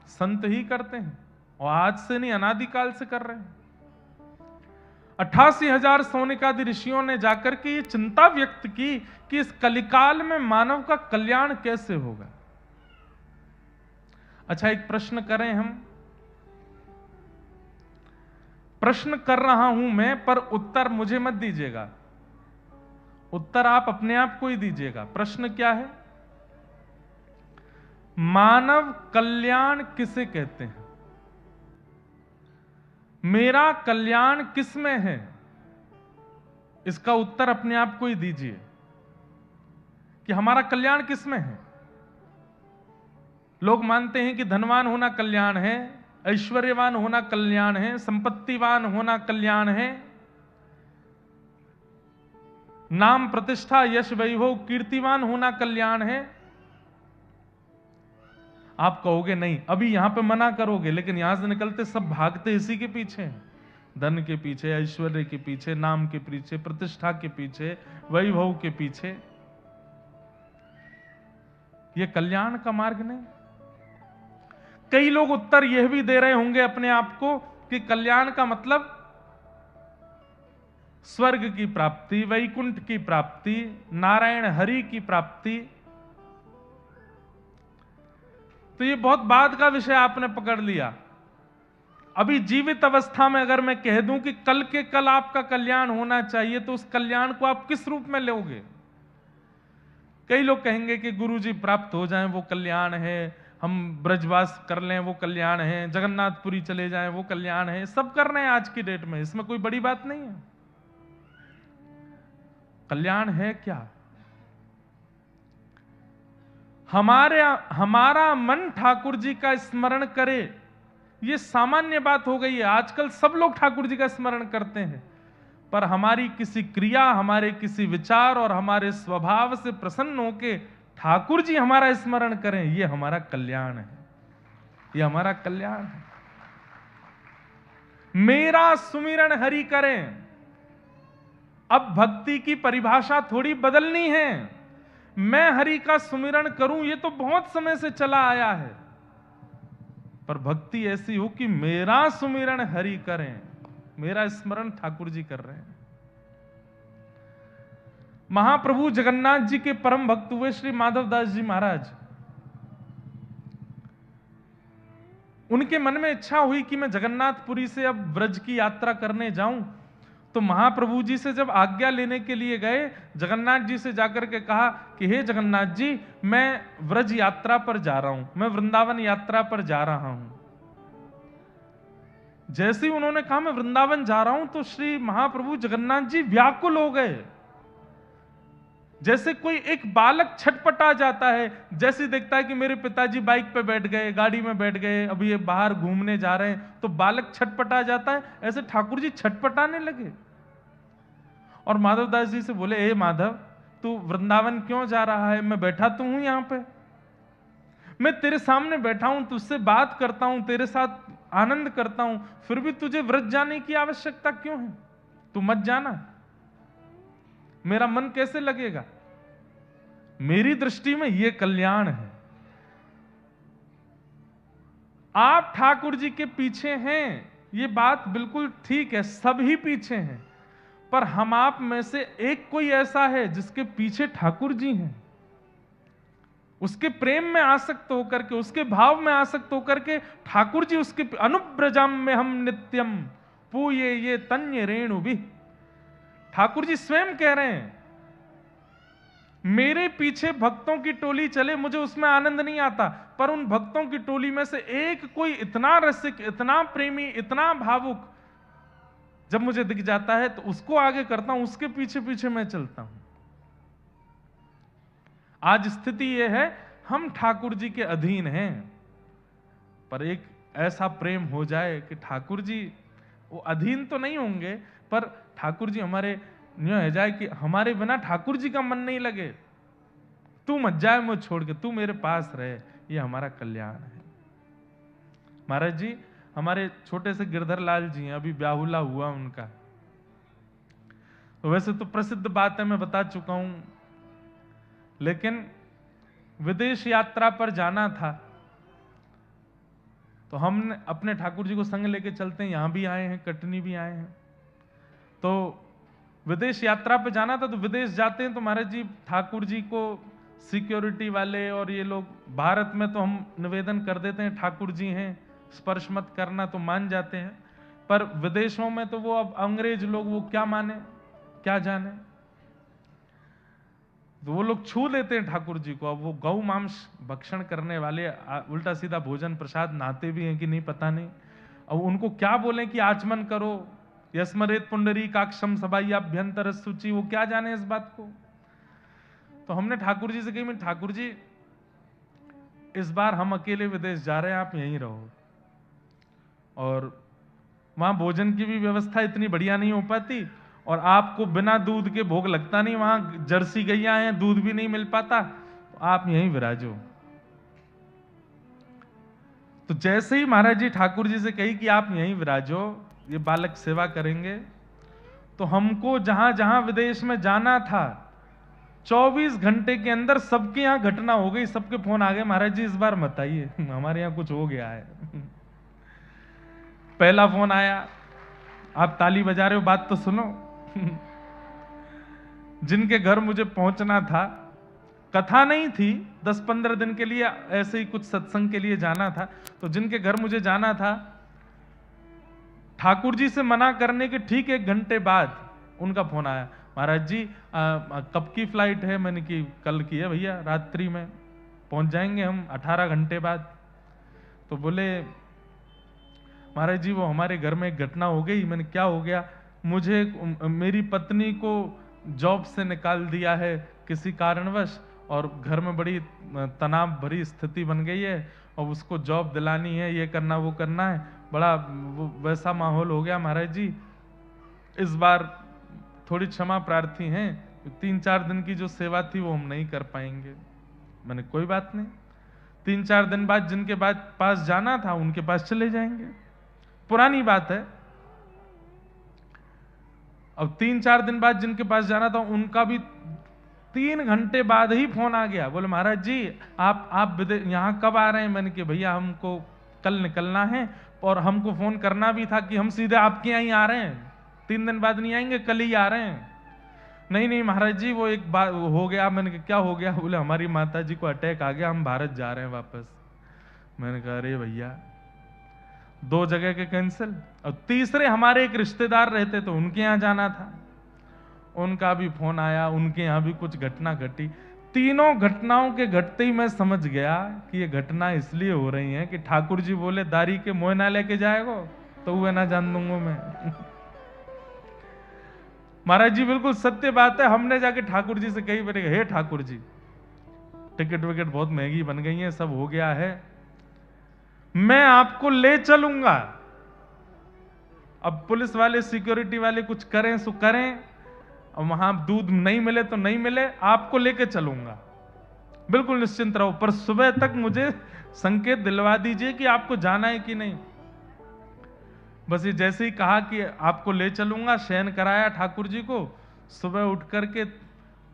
संत ही करते हैं, और आज से नहीं, अनादिकाल से कर रहे हैं। 88,000 सौनिकादि ऋषियों ने जाकर के ये चिंता व्यक्त की कि इस कलिकाल में मानव का कल्याण कैसे होगा। अच्छा, एक प्रश्न करें हम। प्रश्न कर रहा हूं मैं, पर उत्तर मुझे मत दीजिएगा, उत्तर आप अपने आप को ही दीजिएगा। प्रश्न क्या है? मानव कल्याण किसे कहते हैं? मेरा कल्याण किस में है? इसका उत्तर अपने आप को ही दीजिए कि हमारा कल्याण किस में है। लोग मानते हैं कि धनवान होना कल्याण है, ऐश्वर्यवान होना कल्याण है, संपत्तिवान होना कल्याण है, नाम प्रतिष्ठा यश वैभव कीर्तिवान होना कल्याण है। आप कहोगे नहीं, अभी यहां पे मना करोगे, लेकिन यहां से निकलते सब भागते इसी के पीछे हैं, धन के पीछे, ऐश्वर्य के पीछे, नाम के पीछे, प्रतिष्ठा के पीछे, वैभव के पीछे। यह कल्याण का मार्ग नहीं। कई लोग उत्तर यह भी दे रहे होंगे अपने आप को कि कल्याण का मतलब स्वर्ग की प्राप्ति, वैकुंठ की प्राप्ति, नारायण हरि की प्राप्ति। तो ये बहुत बाद का विषय आपने पकड़ लिया। अभी जीवित अवस्था में अगर मैं कह दूं कि कल के कल आपका कल्याण होना चाहिए, तो उस कल्याण को आप किस रूप में लोगे? कई लोग कहेंगे कि गुरुजी प्राप्त हो जाएं वो कल्याण है, हम ब्रजवास कर लें वो कल्याण है, जगन्नाथपुरी चले जाएं वो कल्याण है। सब कर रहे हैं आज की डेट में, इसमें कोई बड़ी बात नहीं है। कल्याण है क्या? हमारा मन ठाकुर जी का स्मरण करे, ये सामान्य बात हो गई है। आजकल सब लोग ठाकुर जी का स्मरण करते हैं, पर हमारी किसी क्रिया, हमारे किसी विचार और हमारे स्वभाव से प्रसन्न होके ठाकुर जी हमारा स्मरण करें, ये हमारा कल्याण है, ये हमारा कल्याण है। मेरा सुमिरन हरि करें। अब भक्ति की परिभाषा थोड़ी बदलनी है। मैं हरि का सुमिरन करूं, ये तो बहुत समय से चला आया है, पर भक्ति ऐसी हो कि मेरा सुमिरन हरि करें, मेरा स्मरण ठाकुर जी कर रहे हैं। महाप्रभु जगन्नाथ जी के परम भक्त हुए श्री माधवदास जी महाराज, उनके मन में इच्छा हुई कि मैं जगन्नाथपुरी से अब व्रज की यात्रा करने जाऊं। तो महाप्रभु जी से जब आज्ञा लेने के लिए गए, जगन्नाथ जी से जाकर के कहा कि हे जगन्नाथ जी, मैं व्रज यात्रा पर जा रहा हूं, मैं वृंदावन यात्रा पर जा रहा हूं। जैसे ही उन्होंने कहा मैं वृंदावन जा रहा हूं, तो श्री महाप्रभु जगन्नाथ जी व्याकुल हो गए, जैसे कोई एक बालक छटपटा जाता है, जैसे देखता है कि मेरे पिताजी बाइक पे बैठ गए, गाड़ी में बैठ गए, अभी ये बाहर घूमने जा रहे हैं, तो बालक छटपटा जाता है, ऐसे ठाकुर जी छटपटाने लगे और माधवदास जी से बोले, हे माधव, तू वृंदावन क्यों जा रहा है? मैं बैठा तो हूं यहां पे, मैं तेरे सामने बैठा हूं, तुझसे बात करता हूं, तेरे साथ आनंद करता हूं, फिर भी तुझे व्रज जाने की आवश्यकता क्यों है? तू मत जाना, मेरा मन कैसे लगेगा? मेरी दृष्टि में यह कल्याण है। आप ठाकुर जी के पीछे हैं, ये बात बिल्कुल ठीक है, सभी पीछे हैं, पर हम आप में से एक कोई ऐसा है जिसके पीछे ठाकुर जी हैं, उसके प्रेम में आसक्त होकर के, उसके भाव में आसक्त होकर के ठाकुर जी उसके अनुब्रजम में हम नित्यम पूये ये तन्य रेणु भी। ठाकुर जी स्वयं कह रहे हैं, मेरे पीछे भक्तों की टोली चले, मुझे उसमें आनंद नहीं आता, पर उन भक्तों की टोली में से एक कोई इतना रसिक, इतना प्रेमी, इतना भावुक जब मुझे दिख जाता है तो उसको आगे करता हूं, उसके पीछे पीछे मैं चलता हूं। आज स्थिति यह है, हम ठाकुर जी के अधीन हैं, पर एक ऐसा प्रेम हो जाए कि ठाकुर जी वो अधीन तो नहीं होंगे, पर ठाकुर जी हमारे यूं हो जाए कि हमारे बिना ठाकुर जी का मन नहीं लगे, तू मत जाए मुझे छोड़ के, तू मेरे पास रहे, ये हमारा कल्याण है। महाराज जी, हमारे छोटे से गिरधर लाल जी हैं, अभी ब्याहुला हुआ उनका, तो वैसे तो प्रसिद्ध बात है, मैं बता चुका हूं, लेकिन विदेश यात्रा पर जाना था, तो हम अपने ठाकुर जी को संग लेके चलते हैं, यहां भी आए हैं, कटनी भी आए हैं, तो विदेश यात्रा पे जाना था। तो विदेश जाते हैं तो महाराज जी ठाकुर जी को सिक्योरिटी वाले और ये लोग, भारत में तो हम निवेदन कर देते हैं ठाकुर जी हैं, स्पर्श मत करना, तो मान जाते हैं, पर विदेशों में तो वो अब अंग्रेज लोग, वो क्या माने क्या जाने, तो वो लोग छू लेते हैं ठाकुर जी को। अब वो गौ मांस भक्षण करने वाले, उल्टा सीधा भोजन प्रसाद नहाते भी हैं कि नहीं पता नहीं, अब उनको क्या बोलें कि आचमन करो, यस्मरेत पुंडरी काक्षम सभाभ्यंतर सूची, वो क्या जाने इस बात को। तो हमने ठाकुर जी से कही, मैं ठाकुर जी इस बार हम अकेले विदेश जा रहे हैं, आप यहीं रहो, और वहां भोजन की भी व्यवस्था इतनी बढ़िया नहीं हो पाती, और आपको बिना दूध के भोग लगता नहीं, वहां जर्सी गैया हैं, दूध भी नहीं मिल पाता, तो आप यहीं विराजो। तो जैसे ही महाराज जी ठाकुर जी से कही कि आप यहीं विराजो, ये बालक सेवा करेंगे, तो हमको जहां जहां विदेश में जाना था 24 घंटे के अंदर सबके यहां घटना हो गई, सबके फोन आ गए, महाराज जी इस बार मत आइए, हमारे यहां कुछ हो गया है। पहला फोन आया, आप ताली बजा रहे हो, बात तो सुनो। जिनके घर मुझे पहुंचना था, कथा नहीं थी, 10-15 दिन के लिए ऐसे ही कुछ सत्संग के लिए जाना था, तो जिनके घर मुझे जाना था, ठाकुर जी से मना करने के ठीक 1 घंटे बाद उनका फोन आया, महाराज जी कब की फ्लाइट है? मैंने की कल की है भैया, रात्रि में पहुंच जाएंगे हम 18 घंटे बाद। तो बोले महाराज जी वो हमारे घर में एक घटना हो गई। मैंने क्या हो गया? मुझे मेरी पत्नी को जॉब से निकाल दिया है किसी कारणवश, और घर में बड़ी तनाव भरी स्थिति बन गई है, और उसको जॉब दिलानी है, ये करना वो करना है, बड़ा वैसा माहौल हो गया महाराज जी, इस बार थोड़ी क्षमा प्रार्थी हैं, 3-4 दिन की जो सेवा थी वो हम नहीं कर पाएंगे। मैंने कोई बात नहीं, 3-4 दिन बाद जिनके पास जाना था उनके पास चले जाएंगे, पुरानी बात है। अब 3-4 दिन बाद जिनके पास जाना था उनका भी 3 घंटे बाद ही फोन आ गया, बोले महाराज जी आप यहाँ कब आ रहे हैं? मैंने कि भैया हमको कल निकलना है, और हमको फोन करना भी था कि हम सीधे आपके यहाँ ही आ रहे हैं, 3 दिन बाद नहीं आएंगे, कल ही आ रहे हैं। नहीं नहीं महाराज जी वो एक बात हो गया। मैंने कहा क्या हो गया? बोले हमारी माता जी को अटैक आ गया, हम भारत जा रहे हैं वापस। मैंने कहा अरे भैया 2 जगह के कैंसिल, और तीसरे हमारे एक रिश्तेदार रहते तो उनके यहाँ जाना था, उनका भी फोन आया, उनके यहाँ भी कुछ घटना घटी। तीनों घटनाओं के घटते ही मैं समझ गया कि ये घटना इसलिए हो रही है कि ठाकुर जी बोले दारी के मोह ना लेके जाएगो तो वह ना जान दूंगा मैं। महाराज जी बिल्कुल सत्य बात है। हमने जाके ठाकुर जी से कही, मैंने कहा हे ठाकुर जी टिकट विकेट बहुत महंगी बन गई है, सब हो गया है, मैं आपको ले चलूंगा। अब पुलिस वाले सिक्योरिटी वाले कुछ करें सो करें, और वहां दूध नहीं मिले तो नहीं मिले, आपको लेके चलूंगा, बिल्कुल निश्चिंत रहो, पर सुबह तक मुझे संकेत दिलवा दीजिए कि आपको जाना है कि नहीं। बस ये जैसे ही कहा कि आपको ले चलूंगा, शयन कराया ठाकुर जी को, सुबह उठ करके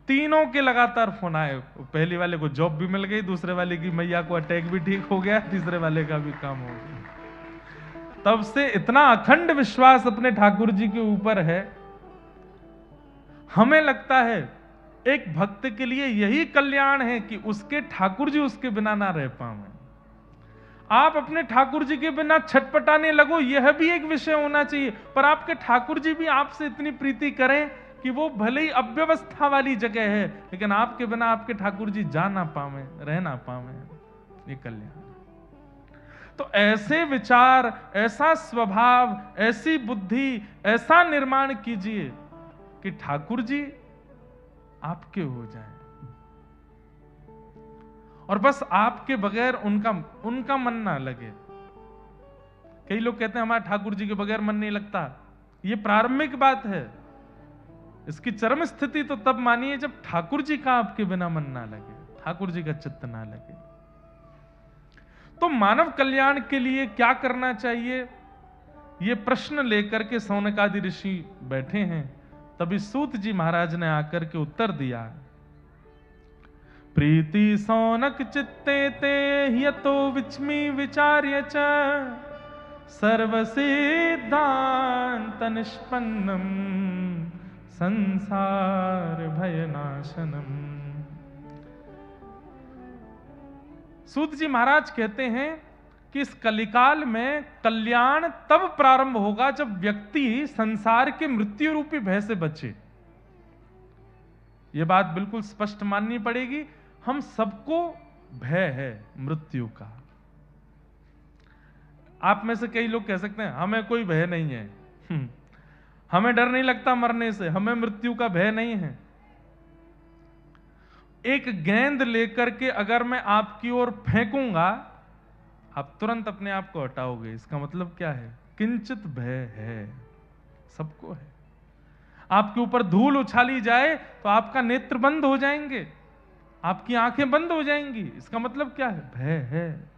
तीनों के लगातार फोन आए। पहली वाले को जॉब भी मिल गई, दूसरे वाले की मैया को अटैक भी ठीक हो गया, तीसरे वाले का भी काम हो गया। तब से इतना अखंड विश्वास अपने ठाकुर जी के ऊपर है। हमें लगता है एक भक्त के लिए यही कल्याण है कि उसके ठाकुर जी उसके बिना ना रह पाए। आप अपने ठाकुर जी के बिना छटपटाने लगो, यह भी एक विषय होना चाहिए, पर आपके ठाकुर जी भी आपसे इतनी प्रीति करें कि वो भले ही अव्यवस्था वाली जगह है, लेकिन आपके बिना आपके ठाकुर जी जा ना पावे, रह ना पावे, ये कल्याण। तो ऐसे विचार, ऐसा स्वभाव, ऐसी बुद्धि, ऐसा निर्माण कीजिए कि ठाकुर जी आपके हो जाएं, और बस आपके बगैर उनका मन ना लगे। कई लोग कहते हैं हमारा ठाकुर जी के बगैर मन नहीं लगता। ये प्रारंभिक बात है, इसकी चरम स्थिति तो तब मानिए जब ठाकुर जी का आपके बिना मन ना लगे, ठाकुर जी का चित्त ना लगे। तो मानव कल्याण के लिए क्या करना चाहिए, ये प्रश्न लेकर के सौनकादि ऋषि बैठे हैं। तभी सूत जी महाराज ने आकर के उत्तर दिया, प्रीति सौनक चित्ते ते यतो विचमी विचार्य च सर्व सिद्धांत निष्पन्नम संसार भयनाशनम। सूत जी महाराज कहते हैं कि इस कलिकाल में कल्याण तब प्रारंभ होगा जब व्यक्ति संसार के मृत्यु रूपी भय से बचे। यह बात बिल्कुल स्पष्ट माननी पड़ेगी। हम सबको भय है मृत्यु का। आप में से कई लोग कह सकते हैं हमें कोई भय नहीं है, हमें डर नहीं लगता मरने से, हमें मृत्यु का भय नहीं है। एक गेंद लेकर के अगर मैं आपकी ओर फेंकूंगा, आप तुरंत अपने आप को हटाओगे। इसका मतलब क्या है? किंचित भय है, सबको है। आपके ऊपर धूल उछाली जाए तो आपका नेत्र बंद हो जाएंगे, आपकी आंखें बंद हो जाएंगी। इसका मतलब क्या है? भय है।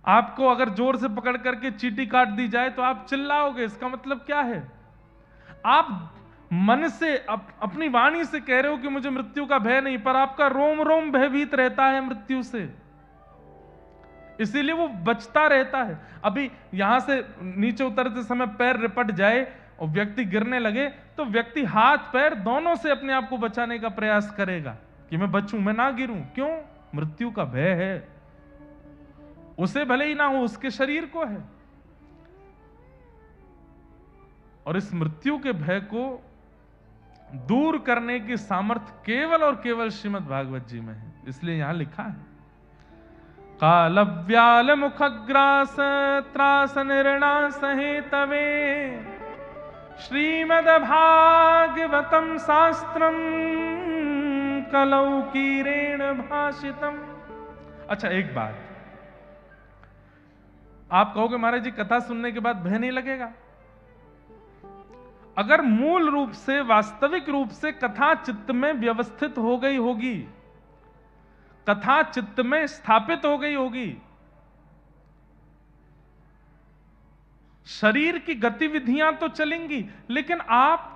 आपको अगर जोर से पकड़ करके चींटी काट दी जाए तो आप चिल्लाओगे। इसका मतलब क्या है? आप मन से अपनी वाणी से कह रहे हो कि मुझे मृत्यु का भय नहीं, पर आपका रोम रोम भयभीत रहता है मृत्यु से, इसीलिए वो बचता रहता है। अभी यहां से नीचे उतरते समय पैर रिपट जाए और व्यक्ति गिरने लगे तो व्यक्ति हाथ पैर दोनों से अपने आप को बचाने का प्रयास करेगा कि मैं बचूं, मैं ना गिरूं। क्यों? मृत्यु का भय है। उसे भले ही ना हो, उसके शरीर को है। और इस मृत्यु के भय को दूर करने की सामर्थ्य केवल और केवल श्रीमद् भागवत जी में है। इसलिए यहां लिखा है, काल व्याल मुखग्रास त्रास निर्णा सहेतवे श्रीमद् भागवतम शास्त्रम कलौ कीरेण भाषितम। अच्छा एक बात, आप कहोगे महाराज जी कथा सुनने के बाद भय नहीं लगेगा। अगर मूल रूप से, वास्तविक रूप से कथा चित्त में व्यवस्थित हो गई होगी, कथा चित्त में स्थापित हो गई होगी, शरीर की गतिविधियां तो चलेंगी, लेकिन आप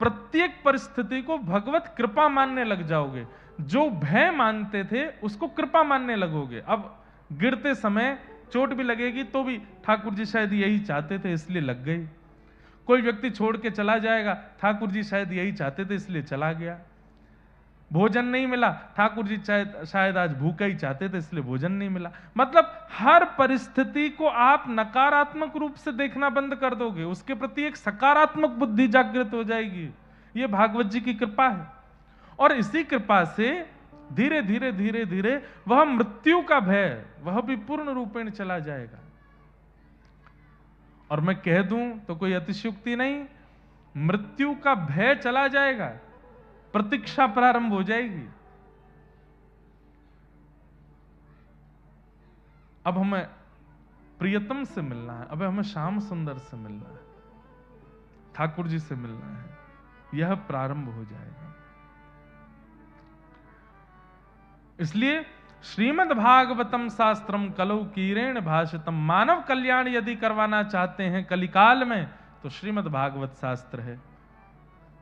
प्रत्येक परिस्थिति को भगवत कृपा मानने लग जाओगे। जो भय मानते थे उसको कृपा मानने लगोगे। अब गिरते समय चोट भी लगेगी तो भी ठाकुर जी शायद यही चाहते थे इसलिए लग गई। कोई व्यक्ति छोड़ के चला जाएगा, ठाकुर जी शायद यही चाहते थे इसलिए चला गया। भोजन नहीं मिला, ठाकुर जी शायद आज भूखा ही चाहते थे इसलिए भोजन नहीं मिला। मतलब हर परिस्थिति को आप नकारात्मक रूप से देखना बंद कर दोगे, उसके प्रति एक सकारात्मक बुद्धि जागृत हो जाएगी। ये भागवत जी की कृपा है। और इसी कृपा से धीरे धीरे धीरे धीरे वह मृत्यु का भय वह भी पूर्ण रूपेण चला जाएगा। और मैं कह दूं तो कोई अतिशयोक्ति नहीं, मृत्यु का भय चला जाएगा, प्रतीक्षा प्रारंभ हो जाएगी। अब हमें प्रियतम से मिलना है, अब हमें श्याम सुंदर से मिलना है, ठाकुर जी से मिलना है, यह प्रारंभ हो जाएगा। इसलिए श्रीमद् भागवतम शास्त्रम कलौ कीरेण भाषितम, मानव कल्याण यदि करवाना चाहते हैं कलिकाल में तो श्रीमद् भागवत शास्त्र है।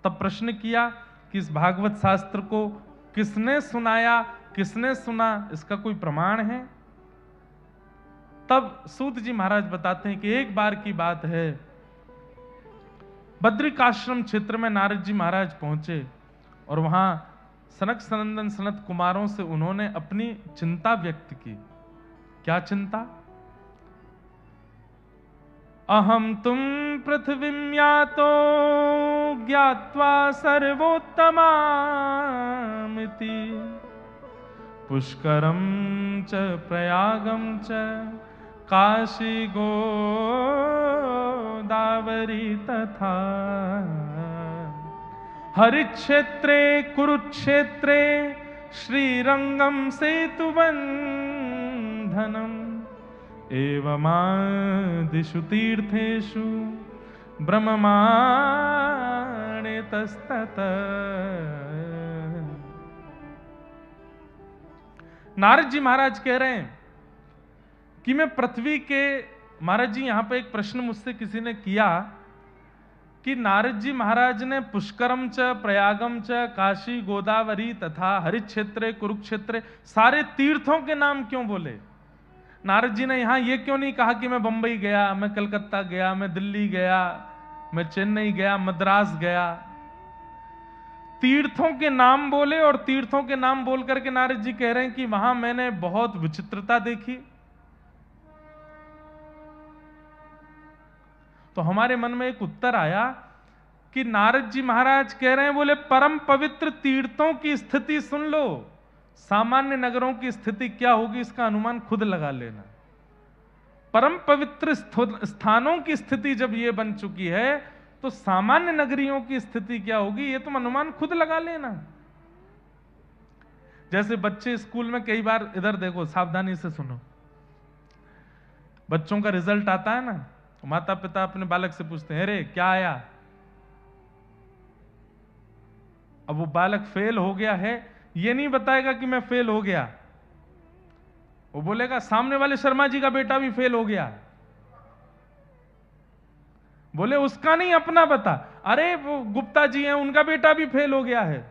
तब प्रश्न किया कि इस भागवत शास्त्र को किसने सुनाया, किसने सुना, इसका कोई प्रमाण है? तब सूत जी महाराज बताते हैं कि एक बार की बात है, बद्रिकाश्रम क्षेत्र में नारद जी महाराज पहुंचे और वहां सनक सनंदन सनत कुमारों से उन्होंने अपनी चिंता व्यक्त की। क्या चिंता? अहम तुम पृथ्वीं यातो ज्ञात्वा सर्वोत्तमामिति, पुष्करम च प्रयागम च काशी गोदावरी तथा हरिक्षेत्रे कुरुक्षेत्रे श्रीरंगम सेतुबंधनम एवमादिषु तीर्थेषु ब्रह्ममाणे तस्तत। नारद जी महाराज कह रहे हैं कि मैं पृथ्वी के, महाराज जी यहां पे एक प्रश्न मुझसे किसी ने किया कि नारद जी महाराज ने पुष्करम च प्रयागम च काशी गोदावरी तथा हरिक्षेत्रे कुरुक्षेत्रे सारे तीर्थों के नाम क्यों बोले? नारद जी ने यहां यह क्यों नहीं कहा कि मैं बंबई गया, मैं कलकत्ता गया, मैं दिल्ली गया, मैं चेन्नई गया, मद्रास गया? तीर्थों के नाम बोले और तीर्थों के नाम बोल करके नारद जी कह रहे हैं कि वहां मैंने बहुत विचित्रता देखी। तो हमारे मन में एक उत्तर आया कि नारद जी महाराज कह रहे हैं, बोले परम पवित्र तीर्थों की स्थिति सुन लो, सामान्य नगरों की स्थिति क्या होगी इसका अनुमान खुद लगा लेना। परम पवित्र स्थानों की स्थिति जब ये बन चुकी है तो सामान्य नगरियों की स्थिति क्या होगी ये तुम अनुमान खुद लगा लेना। जैसे बच्चे स्कूल में कई बार, इधर देखो सावधानी से सुनो, बच्चों का रिजल्ट आता है ना, माता पिता अपने बालक से पूछते हैं, अरे क्या आया? अब वो बालक फेल हो गया है ये नहीं बताएगा कि मैं फेल हो गया, वो बोलेगा सामने वाले शर्मा जी का बेटा भी फेल हो गया। बोले उसका नहीं अपना बता, अरे वो गुप्ता जी हैं उनका बेटा भी फेल हो गया है।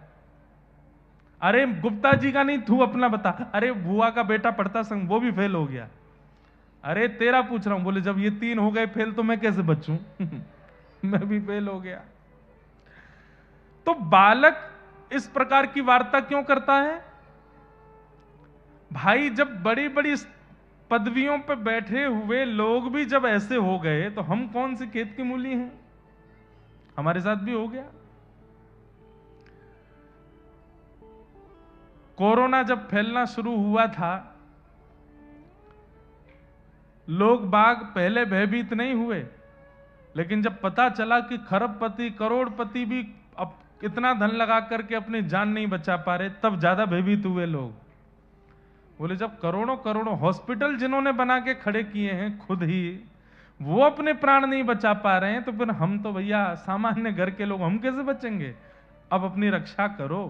अरे गुप्ता जी का नहीं, तू अपना बता, अरे बुआ का बेटा पढ़ता संग वो भी फेल हो गया। अरे तेरा पूछ रहा हूं। बोले जब ये 3 हो गए फेल तो मैं कैसे बचूं? मैं भी फेल हो गया। तो बालक इस प्रकार की वार्ता क्यों करता है? भाई जब बड़ी बड़ी पदवियों पर बैठे हुए लोग भी जब ऐसे हो गए तो हम कौन सी खेत की मूली हैं? हमारे साथ भी हो गया। कोरोना जब फैलना शुरू हुआ था, लोग बाग पहले भयभीत नहीं हुए, लेकिन जब पता चला कि खरबपति करोड़पति भी अब इतना धन लगा करके अपनी जान नहीं बचा पा रहे, तब ज्यादा भयभीत हुए लोग। बोले जब करोड़ों करोड़ों हॉस्पिटल जिन्होंने बना के खड़े किए हैं खुद ही, वो अपने प्राण नहीं बचा पा रहे हैं, तो फिर हम तो भैया सामान्य घर के लोग, हम कैसे बचेंगे? अब अपनी रक्षा करो।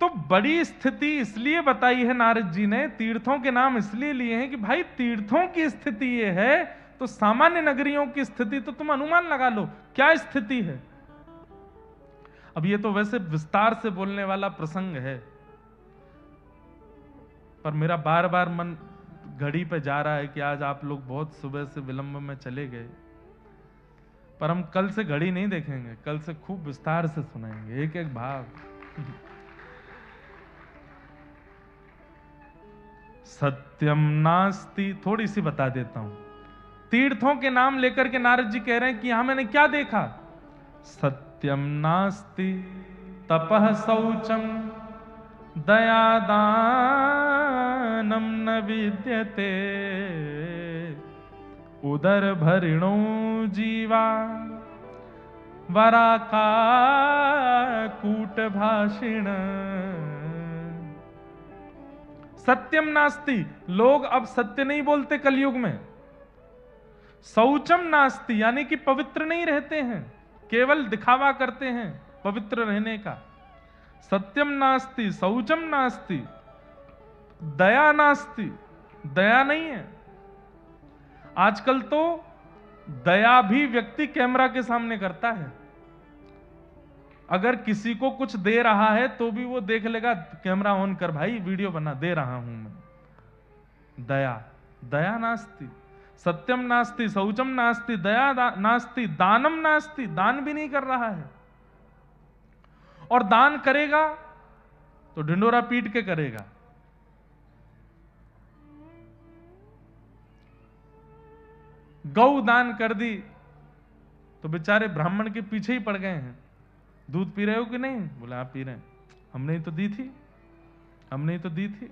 तो बड़ी स्थिति इसलिए बताई है नारद जी ने, तीर्थों के नाम इसलिए लिए हैं कि भाई तीर्थों की स्थिति ये है तो सामान्य नगरियों की स्थिति तो तुम अनुमान लगा लो क्या स्थिति है। अब ये तो वैसे विस्तार से बोलने वाला प्रसंग है, पर मेरा बार बार मन घड़ी पे जा रहा है कि आज आप लोग बहुत सुबह से विलंब में चले गए। पर हम कल से घड़ी नहीं देखेंगे, कल से खूब विस्तार से सुनाएंगे एक एक भाव। सत्यम नास्ति, थोड़ी सी बता देता हूं। तीर्थों के नाम लेकर के नारद जी कह रहे हैं कि यहां मैंने क्या देखा। सत्यम नास्ति तपः शौचम दयादानम न विद्यते उदर भरिणो जीवा वराका कूट भाषिण। सत्यम नास्ति, लोग अब सत्य नहीं बोलते कलयुग में। शौचम नास्ति, यानी कि पवित्र नहीं रहते हैं, केवल दिखावा करते हैं पवित्र रहने का। सत्यम नास्ति, शौचम नास्ति, दया नास्ति, दया नहीं है। आजकल तो दया भी व्यक्ति कैमरा के सामने करता है। अगर किसी को कुछ दे रहा है तो भी वो देख लेगा, कैमरा ऑन कर भाई, वीडियो बना, दे रहा हूं मैं। दया, दया नास्ति। सत्यम नास्ति, शौचम नास्ति, दया नास्ति, दानम नास्ति, दान भी नहीं कर रहा है। और दान करेगा तो ढिंडोरा पीट के करेगा। गौ दान कर दी तो बेचारे ब्राह्मण के पीछे ही पड़ गए हैं। दूध पी रहे हो कि नहीं? बोला आप पी रहे हैं। हमने ही तो दी थी, हमने ही तो दी थी।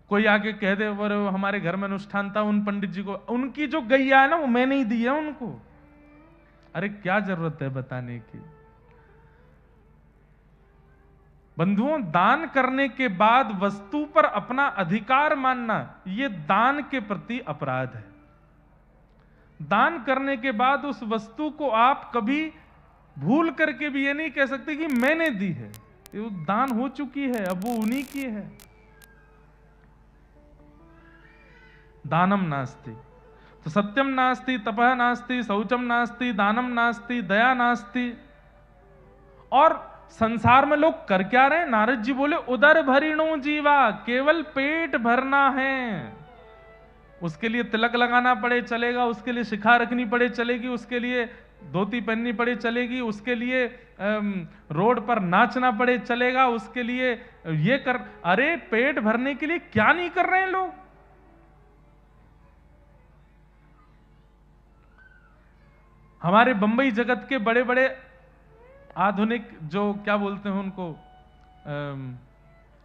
कोई आके कह दे वो हमारे घर में अनुष्ठान था, उन पंडित जी को, उनकी जो गैया है ना वो मैंने ही दी है उनको। अरे क्या जरूरत है बताने की। बंधुओं, दान करने के बाद वस्तु पर अपना अधिकार मानना, यह दान के प्रति अपराध है। दान करने के बाद उस वस्तु को आप कभी भूल करके भी ये नहीं कह सकते कि मैंने दी है, वो दान हो चुकी है, अब वो उन्हीं की है। दानम नास्ति, तो सत्यम नास्ति, तपः नास्ति, शौचम नास्ति, दानम नास्ति, दया नास्ति। और संसार में लोग कर क्या रहे हैं? नारद जी बोले उदर भरिणो जीवा, केवल पेट भरना है। उसके लिए तिलक लगाना पड़े चलेगा, उसके लिए शिखा रखनी पड़े चलेगी, उसके लिए धोती पहननी पड़े चलेगी, उसके लिए रोड पर नाचना पड़े चलेगा, उसके लिए ये कर। अरे पेट भरने के लिए क्या नहीं कर रहे हैं लोग। हमारे बंबई जगत के बड़े बड़े आधुनिक जो क्या बोलते हैं उनको,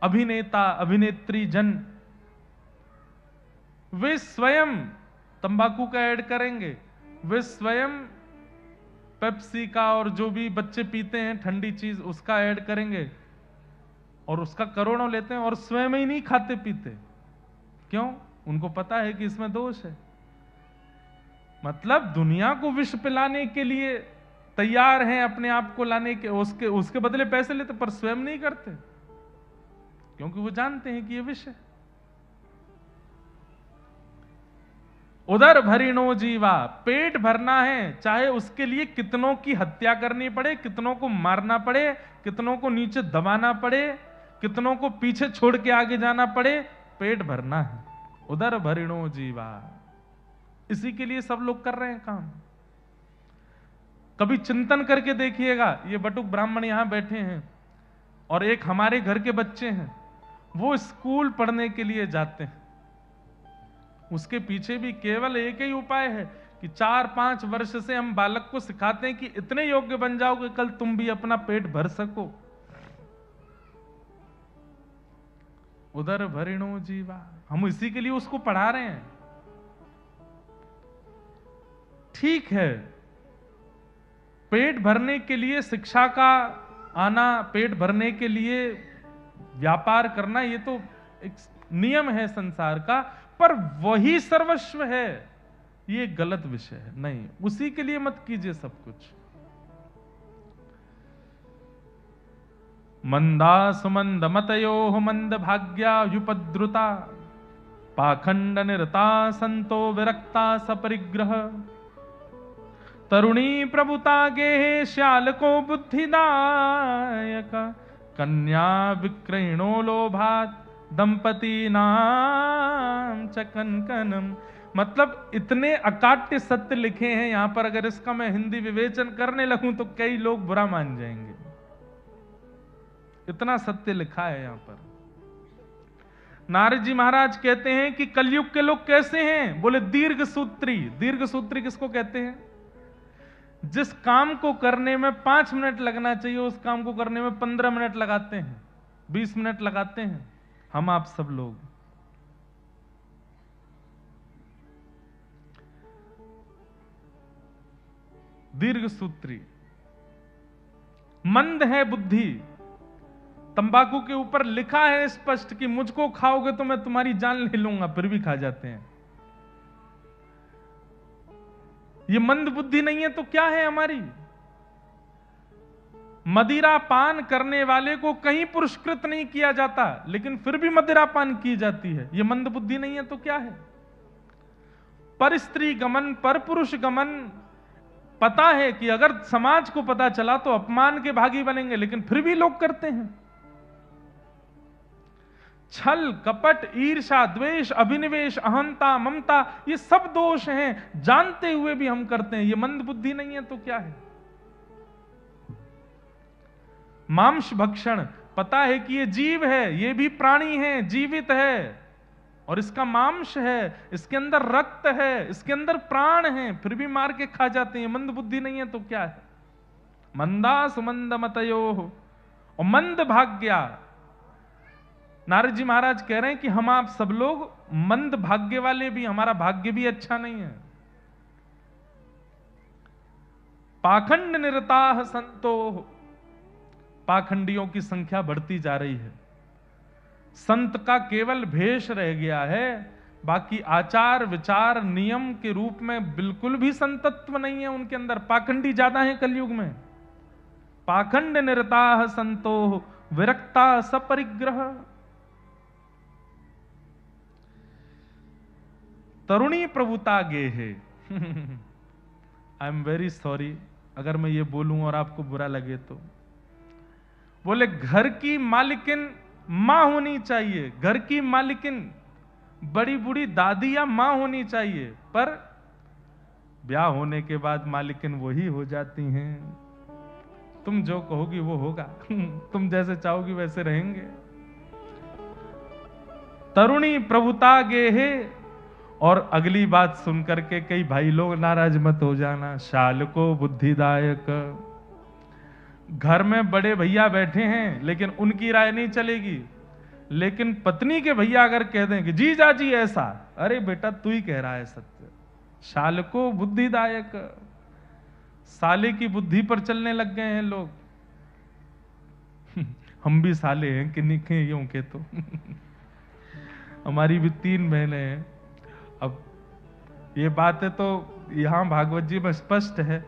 अभिनेता अभिनेत्री जन, वे स्वयं तंबाकू का ऐड करेंगे, वे स्वयं पेप्सी का और जो भी बच्चे पीते हैं ठंडी चीज उसका ऐड करेंगे और उसका करोड़ों लेते हैं और स्वयं ही नहीं खाते पीते। क्यों? उनको पता है कि इसमें दोष है। मतलब दुनिया को विष पिलाने के लिए तैयार हैं, अपने आप को लाने के, उसके बदले पैसे लेते, पर स्वयं नहीं करते क्योंकि वो जानते हैं कि ये विष है। उदर भरिणो जीवा, पेट भरना है, चाहे उसके लिए कितनों की हत्या करनी पड़े, कितनों को मारना पड़े, कितनों को नीचे दबाना पड़े, कितनों को पीछे छोड़ के आगे जाना पड़े, पेट भरना है। उदर भरिणो जीवा, इसी के लिए सब लोग कर रहे हैं काम। कभी चिंतन करके देखिएगा, ये बटुक ब्राह्मण यहां बैठे हैं और एक हमारे घर के बच्चे हैं, वो स्कूल पढ़ने के लिए जाते हैं। उसके पीछे भी केवल एक ही उपाय है कि 4-5 वर्ष से हम बालक को सिखाते हैं कि इतने योग्य बन जाओ कि कल तुम भी अपना पेट भर सको। उदर भरिणो जीवा, हम इसी के लिए उसको पढ़ा रहे हैं। ठीक है, पेट भरने के लिए शिक्षा का आना, पेट भरने के लिए व्यापार करना, ये तो एक नियम है संसार का, पर वही सर्वस्व है, ये गलत विषय है। नहीं, उसी के लिए मत कीजिए सब कुछ। मंदा सुमंद मतयो मंद भाग्यायुपद्रुता पाखंड निरता संतो विरक्ता सपरिग्रह तरुणी प्रभुता गे श्यालको बुद्धिदायक कन्या विक्रयणो लोभात दंपती नाम च कनकनम मतलब इतने अकाट्य सत्य लिखे हैं यहां पर, अगर इसका मैं हिंदी विवेचन करने लगूं तो कई लोग बुरा मान जाएंगे। इतना सत्य लिखा है यहां पर। नारद जी महाराज कहते हैं कि कलयुग के लोग कैसे हैं? बोले दीर्घ सूत्री। दीर्घ सूत्री किसको कहते हैं? जिस काम को करने में 5 मिनट लगना चाहिए उस काम को करने में 15 मिनट लगाते हैं, 20 मिनट लगाते हैं हम आप सब लोग। दीर्घ सूत्री। मंद है बुद्धि। तंबाकू के ऊपर लिखा है स्पष्ट कि मुझको खाओगे तो मैं तुम्हारी जान ले लूंगा, फिर भी खा जाते हैं। ये मंद बुद्धि नहीं है तो क्या है हमारी? मदिरा पान करने वाले को कहीं पुरस्कृत नहीं किया जाता, लेकिन फिर भी मदिरा पान की जाती है। ये मंद बुद्धि नहीं है तो क्या है? पर स्त्री गमन, पर पुरुष गमन। पता है कि अगर समाज को पता चला तो अपमान के भागी बनेंगे, लेकिन फिर भी लोग करते हैं। छल, कपट, ईर्ष्या, द्वेष, अभिनिवेश, अहंता, ममता, ये सब दोष हैं, जानते हुए भी हम करते हैं। ये मंद बुद्धि नहीं है तो क्या है? मांस भक्षण। पता है कि ये जीव है, ये भी प्राणी है, जीवित है, और इसका मांस है, इसके अंदर रक्त है, इसके अंदर प्राण है, फिर भी मार के खा जाते हैं। मंद बुद्धि नहीं है तो क्या है? मंदा सुमंद मतयो, और मंद भाग्या। नारद जी महाराज कह रहे हैं कि हम आप सब लोग मंद भाग्य वाले भी, हमारा भाग्य भी अच्छा नहीं है। पाखंड निरताः संतो। पाखंडियों की संख्या बढ़ती जा रही है। संत का केवल भेष रह गया है, बाकी आचार विचार नियम के रूप में बिल्कुल भी संतत्व नहीं है उनके अंदर। पाखंडी ज्यादा है कलयुग में। पाखंड निरताः संतो विरक्ता सपरिग्रह। तरुणी प्रभुता गे है। आई एम वेरी सॉरी अगर मैं ये बोलूं और आपको बुरा लगे तो। बोले घर की मालिकिन मां होनी चाहिए, घर की मालिकिन बड़ी बूढ़ी दादी या मां होनी चाहिए, पर ब्याह होने के बाद मालिकिन वही हो जाती हैं। तुम जो कहोगी वो होगा, तुम जैसे चाहोगी वैसे रहेंगे। तरुणी प्रभुता गे है। और अगली बात सुनकर के कई भाई लोग नाराज मत हो जाना। शाल को बुद्धिदायक। घर में बड़े भैया बैठे हैं लेकिन उनकी राय नहीं चलेगी, लेकिन पत्नी के भैया अगर कह दें कि जी जाजी ऐसा, अरे बेटा तू ही कह रहा है सत्य। शाल को बुद्धिदायक। साले की बुद्धि पर चलने लग गए हैं लोग। हम भी साले हैं कि निखे यूं के तो। हमारी भी 3 बहनें हैं। अब ये बातें तो यहां भागवत जी में स्पष्ट है,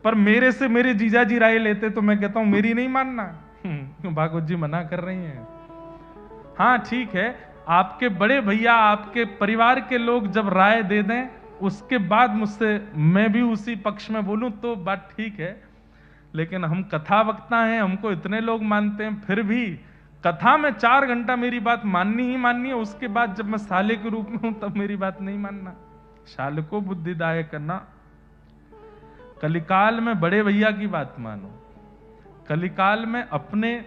पर मेरे से मेरे जीजा जी राय लेते तो मैं कहता हूं मेरी नहीं मानना। भागवत जी मना कर रही हैं। हाँ ठीक है, आपके बड़े भैया आपके परिवार के लोग जब राय दे दें उसके बाद मुझसे मैं भी उसी पक्ष में बोलूं तो बात ठीक है, लेकिन हम कथा वक्ता हैं, हमको इतने लोग मानते हैं, फिर भी कथा में 4 घंटा मेरी बात माननी ही माननी है। उसके बाद जब मैं साले के रूप में हूं तब मेरी बात नहीं मानना। शाल को बुद्धिदायक करना। कलिकाल में बड़े भैया की बात मानो, कलिकाल में अपने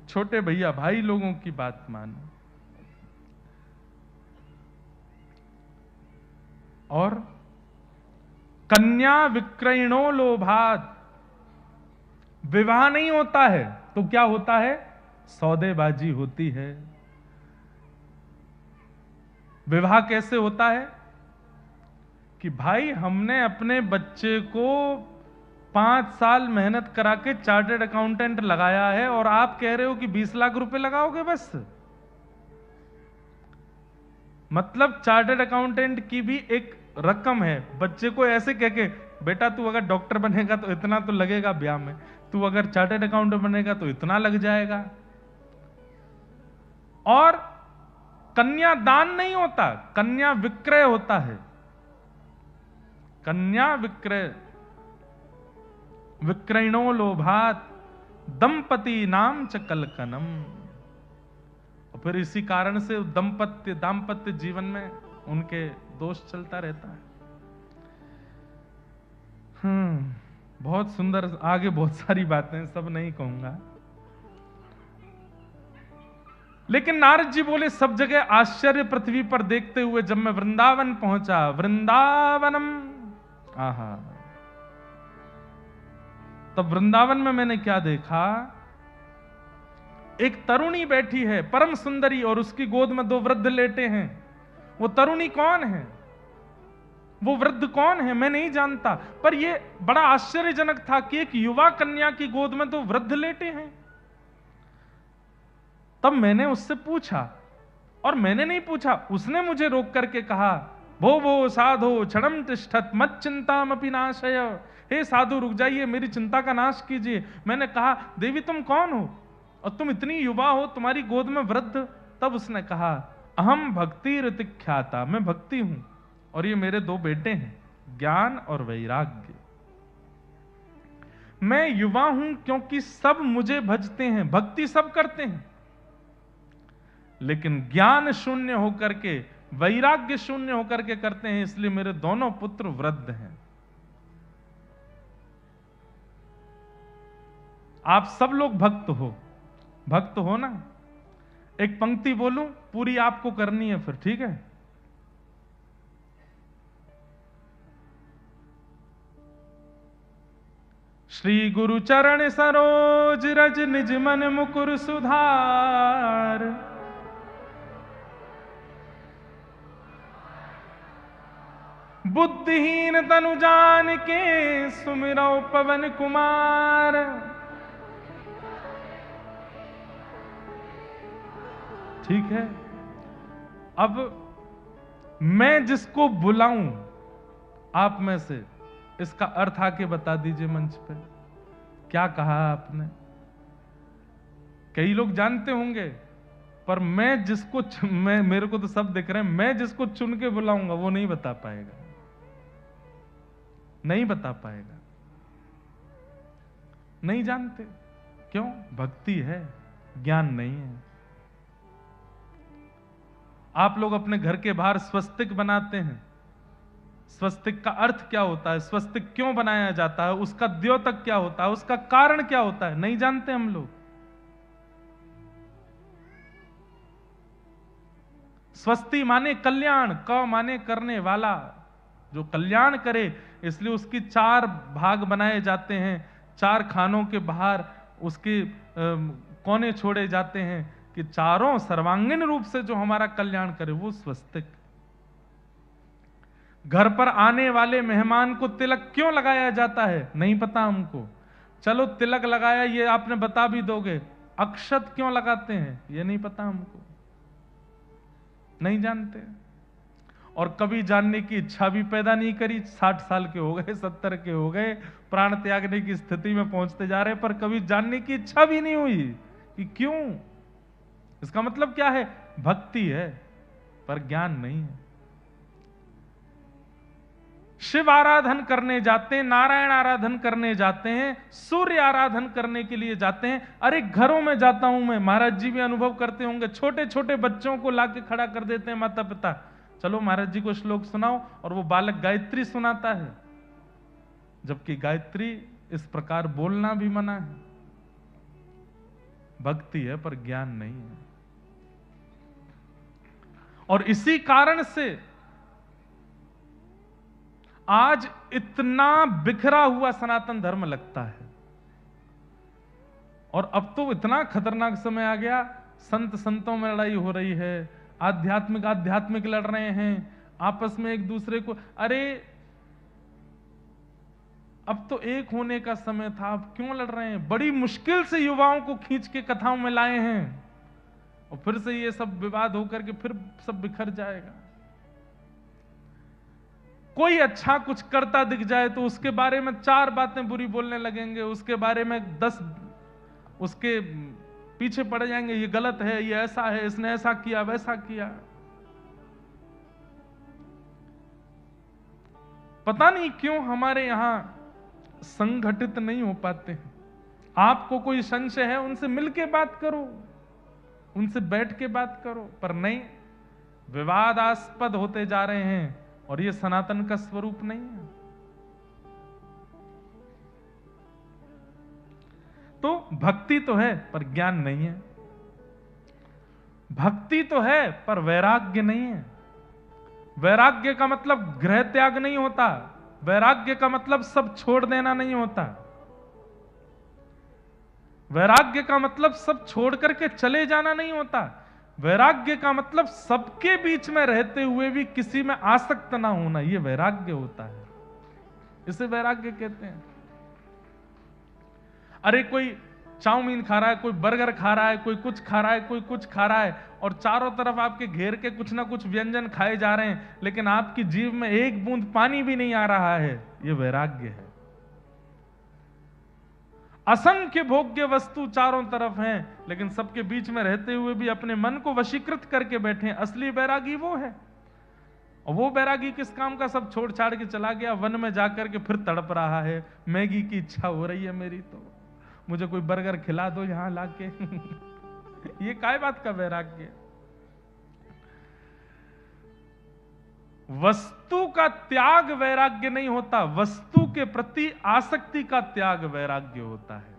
छोटे भैया भाई लोगों की बात मानो। और कन्या विक्रयणो लोभात। विवाह नहीं होता है तो क्या होता है? सौदेबाजी होती है। विवाह कैसे होता है? कि भाई हमने अपने बच्चे को 5 साल मेहनत करा के चार्टर्ड अकाउंटेंट लगाया है और आप कह रहे हो कि 20 लाख रुपए लगाओगे बस। मतलब चार्टर्ड अकाउंटेंट की भी एक रकम है। बच्चे को ऐसे कह के बेटा तू अगर डॉक्टर बनेगा तो इतना तो लगेगा ब्याह में, तू अगर चार्टर्ड अकाउंटेंट बनेगा तो इतना लग जाएगा। और कन्या दान नहीं होता, कन्या विक्रय होता है। कन्या विक्रय। विक्रयणो लोभात दंपति नाम च कलकनम। और फिर इसी कारण से दाम्पत्य जीवन में उनके दोष चलता रहता है। बहुत सुंदर, आगे बहुत सारी बातें, सब नहीं कहूंगा। लेकिन नारद जी बोले सब जगह आश्चर्य पृथ्वी पर देखते हुए जब मैं वृंदावन पहुंचा, वृंदावनम, आहा, तब वृंदावन में मैंने क्या देखा, एक तरुणी बैठी है परम सुंदरी और उसकी गोद में 2 वृद्ध लेटे हैं। वो तरुणी कौन है, वो वृद्ध कौन है, मैं नहीं जानता, पर यह बड़ा आश्चर्यजनक था कि एक युवा कन्या की गोद में 2 वृद्ध लेटे हैं। तब मैंने उससे पूछा, और मैंने नहीं पूछा, उसने मुझे रोक करके कहा, भो साधो क्षणम तिष्ठत मत चिंतामपि नाशय, हे साधु रुक जाइए, मेरी चिंता का नाश कीजिए। मैंने कहा, देवी तुम कौन हो और तुम इतनी युवा हो, तुम्हारी गोद में वृद्ध। तब उसने कहा, अहम भक्ति ऋतिख्याता, मैं भक्ति हूं और ये मेरे 2 बेटे हैं, ज्ञान और वैराग्य। मैं युवा हूं क्योंकि सब मुझे भजते हैं, भक्ति सब करते हैं, लेकिन ज्ञान शून्य होकर के, वैराग्य शून्य होकर के करते हैं, इसलिए मेरे दोनों पुत्र वृद्ध हैं। आप सब लोग भक्त हो ना। एक पंक्ति बोलूं, पूरी आपको करनी है फिर, ठीक है? श्री गुरु चरण सरोज रज निज मन मुकुर सुधार, बुद्धिहीन तनु जान के सुमिरौ पवन कुमार। ठीक है, अब मैं जिसको बुलाऊं आप में से, इसका अर्थ आके बता दीजिए मंच पे। क्या कहा आपने? कई लोग जानते होंगे, पर मैं जिसको मेरे को तो सब दिख रहे हैं, मैं जिसको चुन के बुलाऊंगा वो नहीं बता पाएगा, नहीं बता पाएगा। नहीं जानते क्यों? भक्ति है, ज्ञान नहीं है। आप लोग अपने घर के बाहर स्वस्तिक बनाते हैं, स्वस्तिक का अर्थ क्या होता है, स्वस्तिक क्यों बनाया जाता है, उसका द्योतक क्या होता है, उसका कारण क्या होता है, नहीं जानते हम लोग। स्वस्ति माने कल्याण, क माने करने वाला, जो कल्याण करे, इसलिए उसकी 4 भाग बनाए जाते हैं, 4 खानों के बाहर उसके कोने छोड़े जाते हैं कि चारों सर्वांगीण रूप से जो हमारा कल्याण करे, वो स्वस्तिक। घर पर आने वाले मेहमान को तिलक क्यों लगाया जाता है, नहीं पता हमको। चलो तिलक लगाया, ये आपने बता भी दोगे। अक्षत क्यों लगाते हैं, ये नहीं पता हमको, नहीं जानते, और कभी जानने की इच्छा भी पैदा नहीं करी। 60 साल के हो गए, 70 के हो गए, प्राण त्यागने की स्थिति में पहुंचते जा रहे, पर कभी जानने की इच्छा भी नहीं हुई कि क्यों। इसका मतलब क्या है? भक्ति है पर ज्ञान नहीं है। शिव आराधन करने जाते हैं, नारायण आराधन करने जाते हैं, सूर्य आराधन करने के लिए जाते हैं। अरे घरों में जाता हूं मैं, महाराज जी भी अनुभव करते होंगे, छोटे छोटे बच्चों को लाके खड़ा कर देते हैं माता पिता, चलो महाराज जी को श्लोक सुनाओ, और वो बालक गायत्री सुनाता है, जबकि गायत्री इस प्रकार बोलना भी मना है। भक्ति है पर ज्ञान नहीं है। और इसी कारण से आज इतना बिखरा हुआ सनातन धर्म लगता है। और अब तो इतना खतरनाक समय आ गया, संत संतों में लड़ाई हो रही है, आध्यात्मिक लड़ रहे हैं आपस में एक दूसरे को। अरे अब तो एक होने का समय था, अब क्यों लड़ रहे हैं? बड़ी मुश्किल से युवाओं को खींच के कथाओं में लाए हैं, और फिर से ये सब विवाद होकर के फिर सब बिखर जाएगा। कोई अच्छा कुछ करता दिख जाए तो उसके बारे में 4 बातें बुरी बोलने लगेंगे, उसके बारे में 10 उसके पीछे पड़ जाएंगे, ये गलत है, ये ऐसा है, इसने ऐसा किया, वैसा किया। पता नहीं क्यों हमारे यहां संगठित नहीं हो पाते हैं। आपको कोई संशय है, उनसे मिलके बात करो, उनसे बैठ के बात करो, पर नहीं, विवादास्पद होते जा रहे हैं। और ये सनातन का स्वरूप नहीं है। तो भक्ति तो है पर ज्ञान नहीं है, भक्ति तो है पर वैराग्य नहीं है। वैराग्य का मतलब गृह त्याग नहीं होता, वैराग्य का मतलब सब छोड़ देना नहीं होता, वैराग्य का मतलब सब छोड़ करके चले जाना नहीं होता। वैराग्य का मतलब सबके बीच में रहते हुए भी किसी में आसक्त ना होना, यह वैराग्य होता है, इसे वैराग्य कहते हैं। अरे कोई चाउमीन खा रहा है, कोई बर्गर खा रहा है, कोई कुछ खा रहा है, कोई कुछ खा रहा है, और चारों तरफ आपके घेर के कुछ ना कुछ व्यंजन खाए जा रहे हैं, लेकिन आपकी जीभ में एक बूंद पानी भी नहीं आ रहा है, यह वैराग्य है। असंख्य भोग्य वस्तु चारों तरफ हैं, लेकिन सबके बीच में रहते हुए भी अपने मन को वशीकृत करके बैठे हैं, असली वैरागी वो है। और वो वैरागी किस काम का, सब छोड़ छाड़ के चला गया वन में जाकर के फिर तड़प रहा है, मैगी की इच्छा हो रही है मेरी, तो मुझे कोई बर्गर खिला दो यहां लाके। ये काय बात का वैराग्य। वस्तु का त्याग वैराग्य नहीं होता, वस्तु के प्रति आसक्ति का त्याग वैराग्य होता है।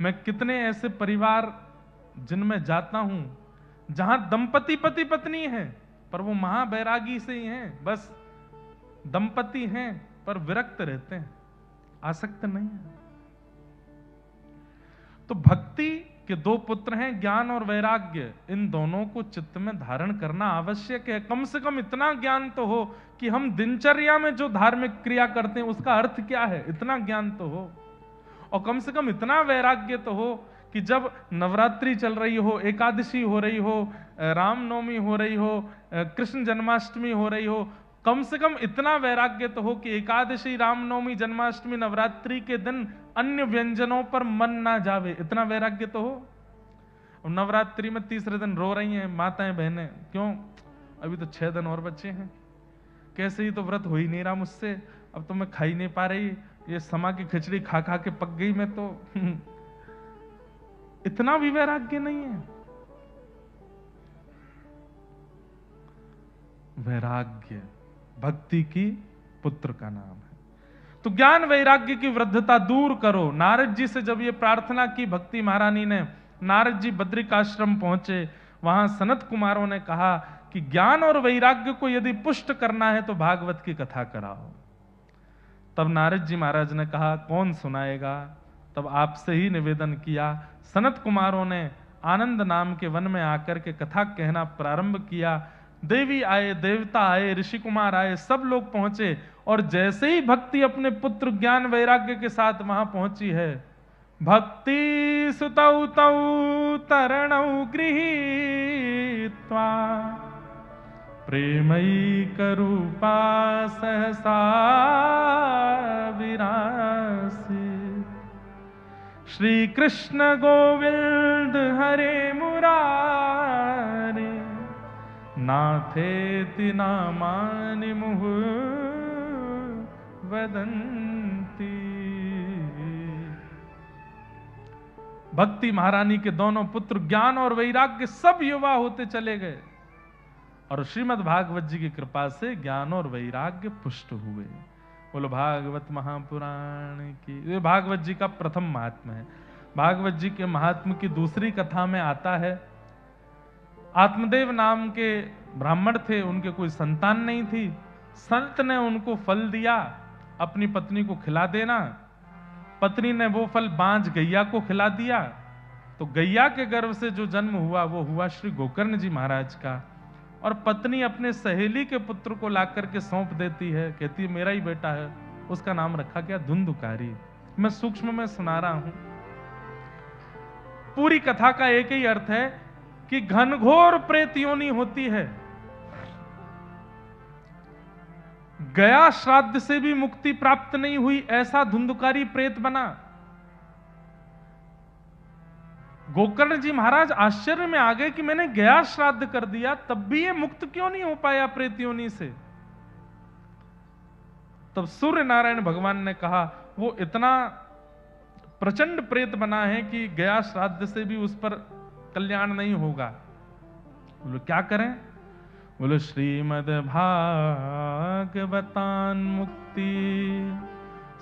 मैं कितने ऐसे परिवार जिनमें जाता हूं जहां दंपति पति पत्नी हैं पर वो महावैरागी से ही हैं, बस दंपति हैं पर विरक्त रहते हैं, आसक्त नहीं है। तो भक्ति के दो पुत्र हैं, ज्ञान और वैराग्य, इन दोनों को चित्त में धारण करना आवश्यक है। कम से कम इतना ज्ञान तो हो कि हम दिनचर्या में जो धार्मिक क्रिया करते हैं उसका अर्थ क्या है, इतना ज्ञान तो हो। और कम से कम इतना वैराग्य तो हो कि जब नवरात्रि चल रही हो, एकादशी हो रही हो, रामनवमी हो रही हो, कृष्ण जन्माष्टमी हो रही हो, कम से कम इतना वैराग्य तो हो कि एकादशी, रामनवमी, जन्माष्टमी, नवरात्रि के दिन अन्य व्यंजनों पर मन ना जावे, इतना वैराग्य तो हो। और नवरात्रि में तीसरे दिन रो रही हैं माताएं बहनें, क्यों, अभी तो 6 दिन और बचे हैं, कैसे ही तो व्रत हो ही नहीं रहा मुझसे, अब तो मैं खा ही नहीं पा रही, ये समा की खिचड़ी खा खा के पक गई मैं तो। इतना भी वैराग्य नहीं है। वैराग्य भक्ति की पुत्र का नाम है। तो ज्ञान वैराग्य की वृद्धता दूर करो। नारद जी से जब ये प्रार्थना की भक्ति महारानी ने, नारद जी बद्रिकाश्रम पहुंचे, वहां सनत कुमारों ने कहा कि ज्ञान और वैराग्य को यदि पुष्ट करना है तो भागवत की कथा कराओ। तब नारद जी महाराज ने कहा कौन सुनाएगा, तब आपसे ही निवेदन किया। सनत कुमारों ने आनंद नाम के वन में आकर के कथा कहना प्रारंभ किया। देवी आए, देवता आए, ऋषि कुमार आए, सब लोग पहुंचे, और जैसे ही भक्ति अपने पुत्र ज्ञान वैराग्य के साथ वहां पहुंची है, भक्ति सुतौ तौ तरणौ गृहीत्वा प्रेमैक रूपा सहसा विरासी, श्री कृष्ण गोविंद हरे मुरारे, नाथेति नामानि मुहुः वदन्ति। भक्ति महारानी के दोनों पुत्र ज्ञान और वैराग्य सब युवा होते चले गए, और श्रीमद् भागवत जी की कृपा से ज्ञान और वैराग्य पुष्ट हुए। बोलो भागवत महापुराण की। ये भागवत जी का प्रथम महात्म्य है। भागवत जी के महात्म्य की दूसरी कथा में आता है, आत्मदेव नाम के ब्राह्मण थे, उनके कोई संतान नहीं थी, संत ने उनको फल दिया अपनी पत्नी को खिला देना, पत्नी ने वो फल बांझ गैया को खिला दिया, तो गैया के गर्भ से जो जन्म हुआ वो हुआ श्री गोकर्ण जी महाराज का। और पत्नी अपने सहेली के पुत्र को ला करके सौंप देती है, कहती है मेरा ही बेटा है, उसका नाम रखा गया धुंधुकारी। मैं सूक्ष्म में सुना रहा हूं, पूरी कथा का एक ही अर्थ है कि घनघोर प्रेत योनि होती है, गया श्राद्ध से भी मुक्ति प्राप्त नहीं हुई, ऐसा धुंधुकारी प्रेत बना। गोकर्ण जी महाराज आश्चर्य में आ गए कि मैंने गया श्राद्ध कर दिया तब भी ये मुक्त क्यों नहीं हो पाया प्रेत योनि से। तब सूर्य नारायण भगवान ने कहा वो इतना प्रचंड प्रेत बना है कि गया श्राद्ध से भी उस पर कल्याण नहीं होगा। बोलो क्या करें? बोलो श्रीमद् भागवतान मुक्ति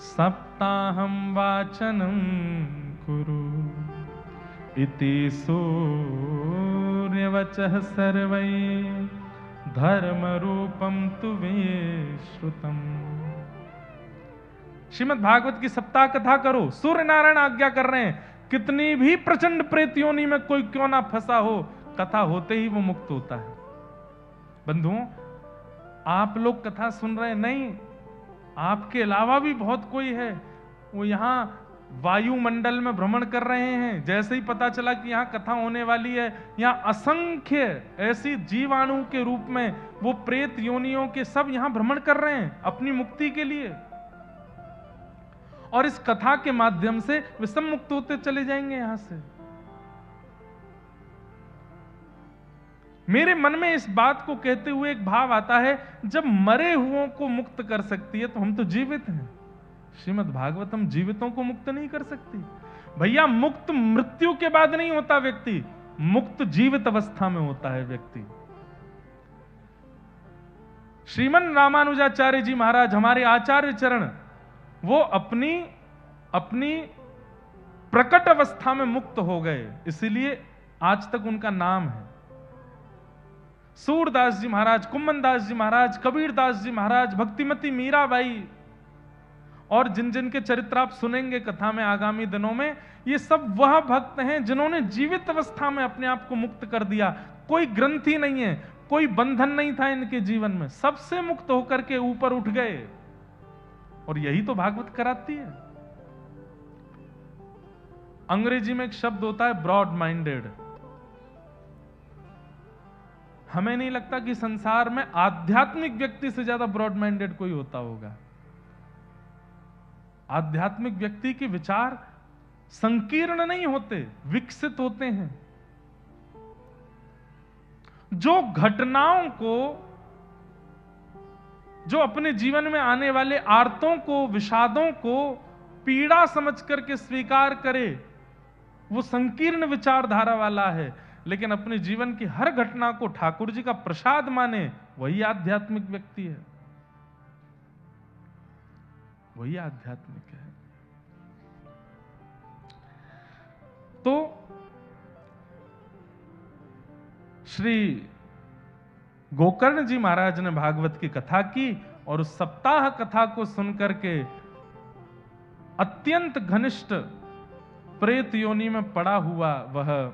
सप्ताहं वाचनं कुरु इति सूर्यवचः सर्वै धर्म रूपम तु वे श्रुतम। श्रीमद् भागवत की सप्ताह कथा करो। सूर्य नारायण आज्ञा कर रहे हैं, कितनी भी प्रचंड प्रेत योनि में कोई क्यों ना फंसा हो, कथा होते ही वो मुक्त होता है। बंधुओं, आप लोग कथा सुन रहे नहीं, आपके अलावा भी बहुत कोई है, वो यहां वायुमंडल में भ्रमण कर रहे हैं। जैसे ही पता चला कि यहाँ कथा होने वाली है, यहाँ असंख्य ऐसी जीवाणु के रूप में वो प्रेत योनियों के सब यहाँ भ्रमण कर रहे हैं अपनी मुक्ति के लिए, और इस कथा के माध्यम से वे सब मुक्त होते चले जाएंगे यहां से। मेरे मन में इस बात को कहते हुए एक भाव आता है, जब मरे हुओं को मुक्त कर सकती है तो हम तो जीवित हैं। श्रीमद् भागवतम जीवितों को मुक्त नहीं कर सकती भैया। मुक्त मृत्यु के बाद नहीं होता व्यक्ति, मुक्त जीवित अवस्था में होता है व्यक्ति। श्रीमन रामानुजाचार्य जी महाराज, हमारे आचार्य चरण, वो अपनी प्रकट अवस्था में मुक्त हो गए, इसीलिए आज तक उनका नाम है। सूरदास जी महाराज, कुम्मन दास जी महाराज, कबीर दास जी महाराज, भक्तिमती मीराबाई, और जिन जिन के चरित्र आप सुनेंगे कथा में आगामी दिनों में, ये सब वह भक्त हैं जिन्होंने जीवित अवस्था में अपने आप को मुक्त कर दिया। कोई ग्रंथि नहीं है, कोई बंधन नहीं था इनके जीवन में, सबसे मुक्त होकर के ऊपर उठ गए। और यही तो भागवत कराती है। अंग्रेजी में एक शब्द होता है ब्रॉड माइंडेड। हमें नहीं लगता कि संसार में आध्यात्मिक व्यक्ति से ज्यादा ब्रॉड माइंडेड कोई होता होगा। आध्यात्मिक व्यक्ति के विचार संकीर्ण नहीं होते, विकसित होते हैं। जो घटनाओं को, जो अपने जीवन में आने वाले आर्तों को, विषादों को पीड़ा समझ करके स्वीकार करे, वो संकीर्ण विचारधारा वाला है। लेकिन अपने जीवन की हर घटना को ठाकुर जी का प्रसाद माने, वही आध्यात्मिक व्यक्ति है, वही आध्यात्मिक है। तो श्री गोकर्ण जी महाराज ने भागवत की कथा की, और उस सप्ताह कथा को सुनकर के अत्यंत घनिष्ठ प्रेत योनि में पड़ा हुआ वह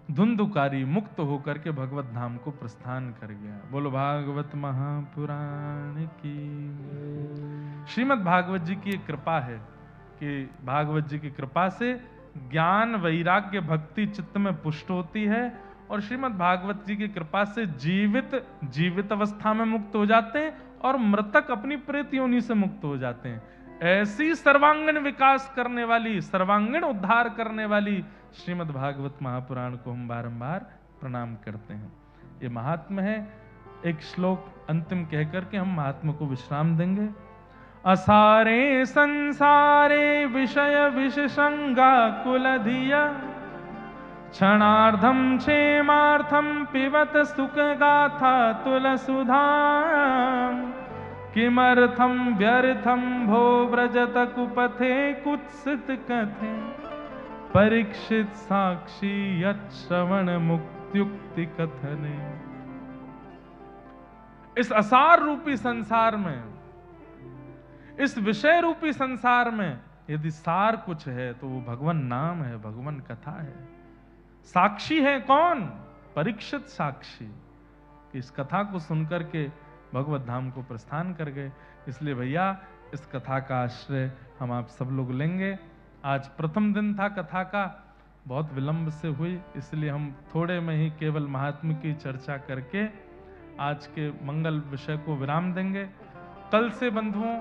धुंधुकारी मुक्त होकर के भगवत धाम को प्रस्थान कर गया। बोलो भागवत महापुराण की। श्रीमद् भागवत जी की एक कृपा है कि भागवत जी की कृपा से ज्ञान, वैराग्य, भक्ति चित्त में पुष्ट होती है, और श्रीमद् भागवत जी की कृपा से जीवित अवस्था में मुक्त हो जाते हैं, और मृतक अपनी प्रेत योनि से मुक्त हो जाते हैं। ऐसी सर्वांगीण विकास करने वाली, सर्वांगीण उद्धार करने वाली श्रीमद् भागवत महापुराण को हम बारंबार प्रणाम करते हैं। ये महात्म है। एक श्लोक अंतिम कहकर के हम महात्म को विश्राम देंगे। असारे संसारे विषय विषसंगा कुलधिया क्षणार्धम क्षेमार्थम पिबत सुख गाथा तुलसुधा किमर्थम व्यर्थम भो व्रजत कुपथे कुत्सित कथे परीक्षित साक्षी यश्रवण मुक्त्युक्ति कथने। इस असार रूपी संसार में, इस विषय रूपी संसार में यदि सार कुछ है तो वो भगवान नाम है, भगवान कथा है। साक्षी है कौन? परीक्षित साक्षी। इस कथा को सुनकर के भगवत धाम को प्रस्थान कर गए। इसलिए भैया इस कथा का आश्रय हम आप सब लोग लेंगे। आज प्रथम दिन था कथा का, बहुत विलंब से हुई, इसलिए हम थोड़े में ही केवल महात्म्य की चर्चा करके आज के मंगल विषय को विराम देंगे। कल से बंधुओं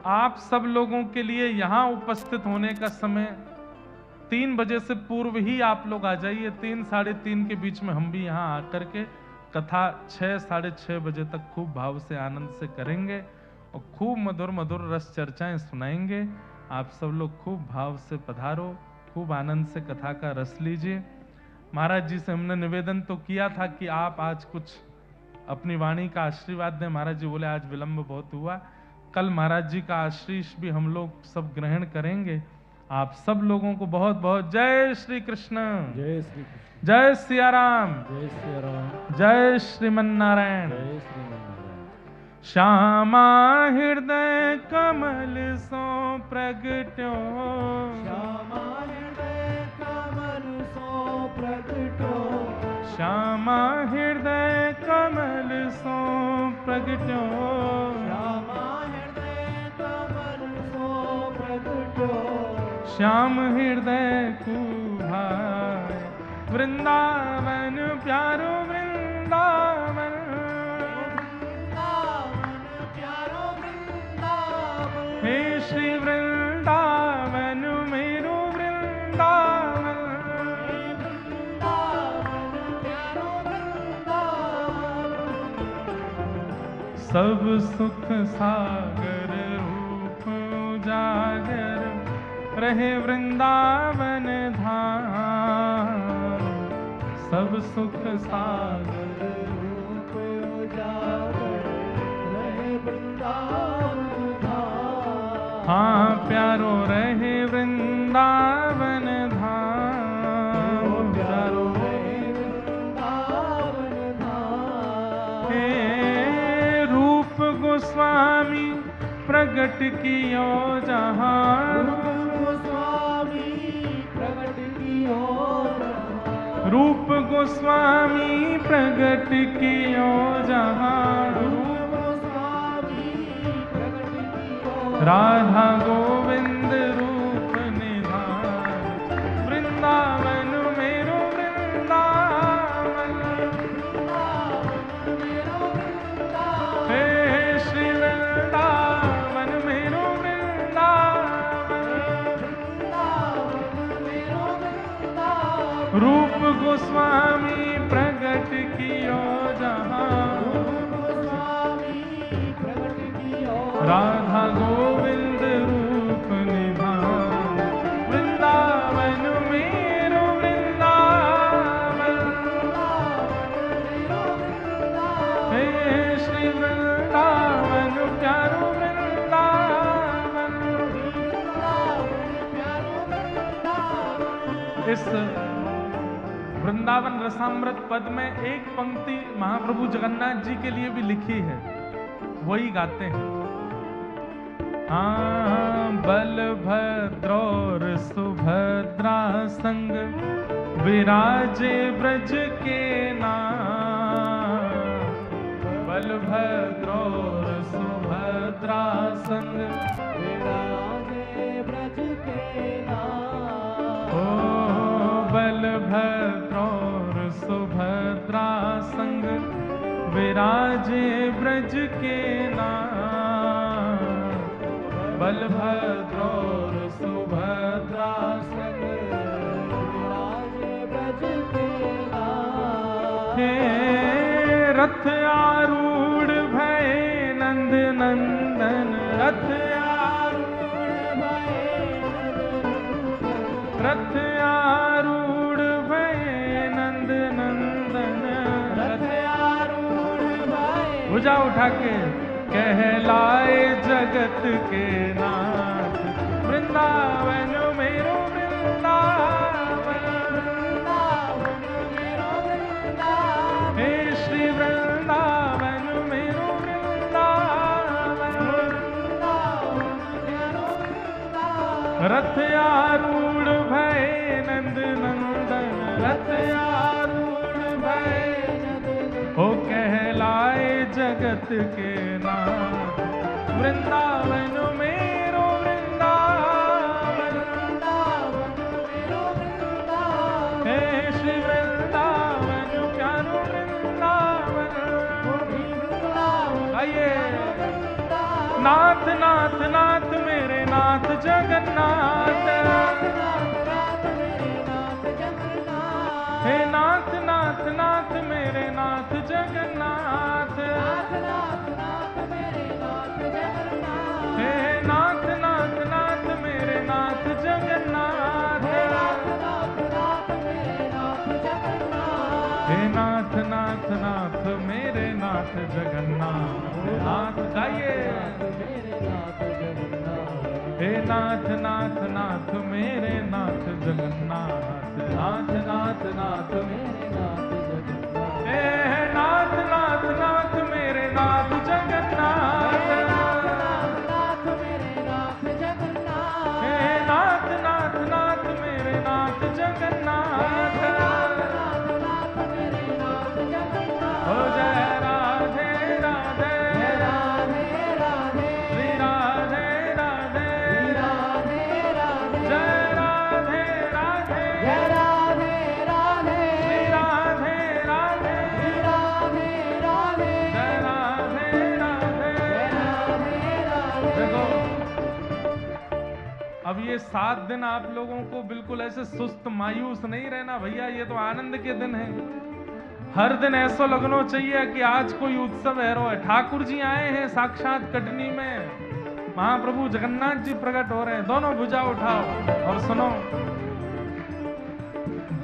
आप सब लोगों के लिए यहाँ उपस्थित होने का समय 3 बजे से पूर्व ही आप लोग आ जाइए। 3 साढ़े 3 के बीच में हम भी यहाँ आकर के कथा 6 साढ़े 6 बजे तक खूब भाव से आनंद से करेंगे और खूब मधुर मधुर रस चर्चाएं सुनाएंगे। आप सब लोग खूब भाव से पधारो, खूब आनंद से कथा का रस लीजिए। महाराज जी से हमने निवेदन तो किया था कि आप आज कुछ अपनी वाणी का आशीर्वाद दें। महाराज जी बोले आज विलंब बहुत हुआ, कल महाराज जी का आशीष भी हम लोग सब ग्रहण करेंगे। आप सब लोगों को बहुत बहुत जय श्री कृष्ण, जय श्री कृष्ण, जय सिया राम, जय सिया राम, जय श्रीमन नारायण। जय श्रीमन्नारायण। श्यामा हृदय कमल सो प्रगट्यो, श्यामा हृदय कमल सो प्रगट्यो, श्यामा हृदय कमल सो प्रगट्यो, श्यामा हृदय कमल सो प्रगट्यो, श्याम हृदय कुभाय वृंदावन प्यारो वृंदावन, प्यारो वृंदावन, हे श्री वृंदावन मेरो वृंदावन, प्यारो वृंदावन, सब सुख सागर रूप उजागर रहे वृंदावन धाम, सब सुख सागर रूप उजागर रहे वृंदावन धाम। हाँ प्यारो रहे वृंदावन धाम, प्यारो रहे वृंदावन धाम। हे रूप गोस्वामी प्रगट कियो जहाँ, गोस्वामी प्रगट कियो जहाँ, रूप गोस्वामी प्रगट कियो जहाँ, गोस्वामी प्रगट कियो राधा गोविंद रूप निधान, वृंदावन मेरो वृंदावन, हे श्री वृंदावन मेरो वृंदावन, रूप गोस्वामी प्रगट कियो जहाँ, राधा गोविंद रूप निधान, वृंदावन मेरो वृंदावन, हे श्री वृंदावन प्यारो वृंदावन। इस वृंदावन रसामृत पद में एक पंक्ति महाप्रभु जगन्नाथ जी के लिए भी लिखी है, वही गाते हैं। हाँ बलभद्र और सुभद्रा संग विराजे ब्रज के नाम, बलभद्र और सुभद्रा संग विराजे ब्रज के नाम। ओ बलभद्र और सुभद्रा संग विराजे ब्रज के नाम, बलभद्र और सुभद्रा संग विराजे ब्रज के नाम। हे रथ आरूढ़ भये नंद नंदन, रथ आरूढ़ रथ आरूढ़ भये नंद नंदन, रथ भुजा उठा के कहलाए जगत के नाथ, वृंदावन मेरो वृंदावन, हे श्री वृंदावन मेरो वृंदावन, रथ आरूढ़ भये नंद नंदन, रथ आरूढ़ भये हो कहलाए जगत के नाथ, वृंदावन मेरो वृंदावन, हे श्री वृंदावन प्यारो वृंदावन। आइए नाथ नाथ नाथ मेरे नाथ जगन्नाथ, हे नाथ नाथ नाथ मेरे नाथ जगन्नाथ, हे नाथ नाथ नाथ मेरे नाथ जगन्नाथ, मेरे नाथ जगन्नाथ नाथ गाइए। मेरे नाथ जगन्नाथ हे नाथ नाथ नाथ मेरे नाथ जगन्नाथ नाथ नाथ नाथ मेरे नाथ जगन्नाथ हे नाथ नाथ नाथ मेरे नाथ जगन्नाथ नाथ मेरे नाथ जगन्नाथ हे नाथ नाथ नाथ मेरे नाथ जगन्नाथ नाथ मेरे नाथ जगन्नाथ हो जय राधे राधे राधे राधे श्री राधे राधे राधे राधे जय राधे राधे जय राधे राधे श्री राधे राधे राधे राधे जय राधे राधे राधे राधे देखो अब ये 7 दिन आप लोगों को बिल्कुल ऐसे सुस्त मायूस नहीं रहना भैया, ये तो आनंद के दिन है। हर दिन ऐसा लगना चाहिए कि आज कोई उत्सव है। रो ठाकुर जी आए हैं साक्षात कटनी में, महाप्रभु जगन्नाथ जी प्रकट हो रहे हैं। दोनों भुजा उठाओ और सुनो,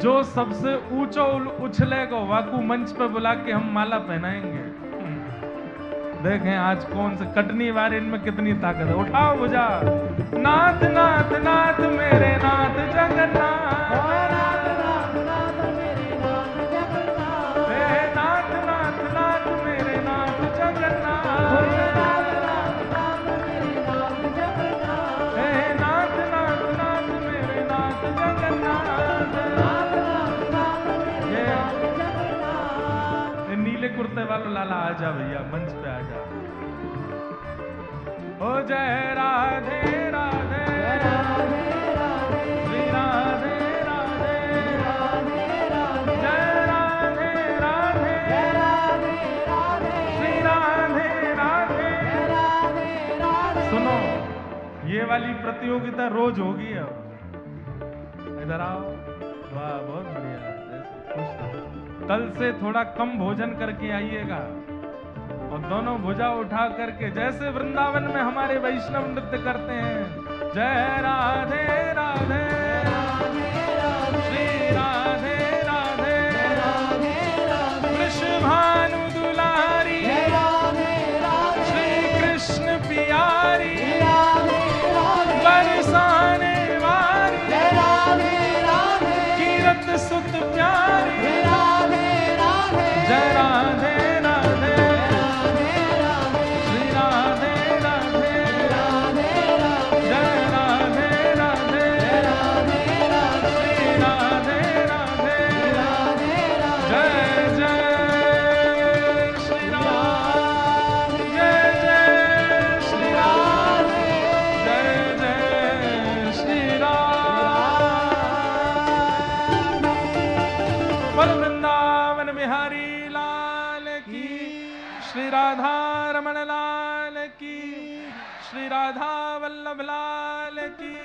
जो सबसे ऊंचा उछलेगा वाकू मंच पे बुला के हम माला पहनाएंगे। देखें आज कौन से कटनी वाले इनमें कितनी ताकत है। उठाओ भुजा। नाथ नाथ नाथ मेरे नाथ जगन्नाथ नाथ नाथ नाथ मेरे नाथ जगन्नाथ हे नाथ नाथ नाथ मेरे नाथ जगन्नाथ नाथ नाथ नाथ मेरे नाथ जगन्नाथ हे नाथ नाथ नाथ मेरे नाथ जगन्नाथ नाथ नाथ नाथ मेरे नाथ जगन्नाथ ये नीले कुर्ते वालों लाला आ जा भैया, मंच पे आ जा। ओ जय राधे राधे राधे राधे श्री राधे राधे राधे राधे जय राधे राधे जय राधे राधे श्री राधे राधे राधे राधे सुनो, ये वाली प्रतियोगिता रोज होगी अब। इधर आओ। वाह बहुत बढ़िया, खुश रहो। कल से थोड़ा कम भोजन करके आइएगा और दोनों भुजा उठा करके जैसे वृंदावन में हमारे वैष्णव नृत्य करते हैं। जय राधे राधे श्री राधे राधे वृषभानु दुलारी श्री कृष्ण प्यारी बरसाने वाली कीरत सुत प्यारी जय राधे राधे श्री राधे राधे जय राधे राधे श्री राधे राधे जय जय श्री राम जय जय श्री राम जय जय श्री राम। बोल वृंदावन बिहारी लाल की, श्री राधा रमण लाल की, श्री राधा वल्लभ लाल की,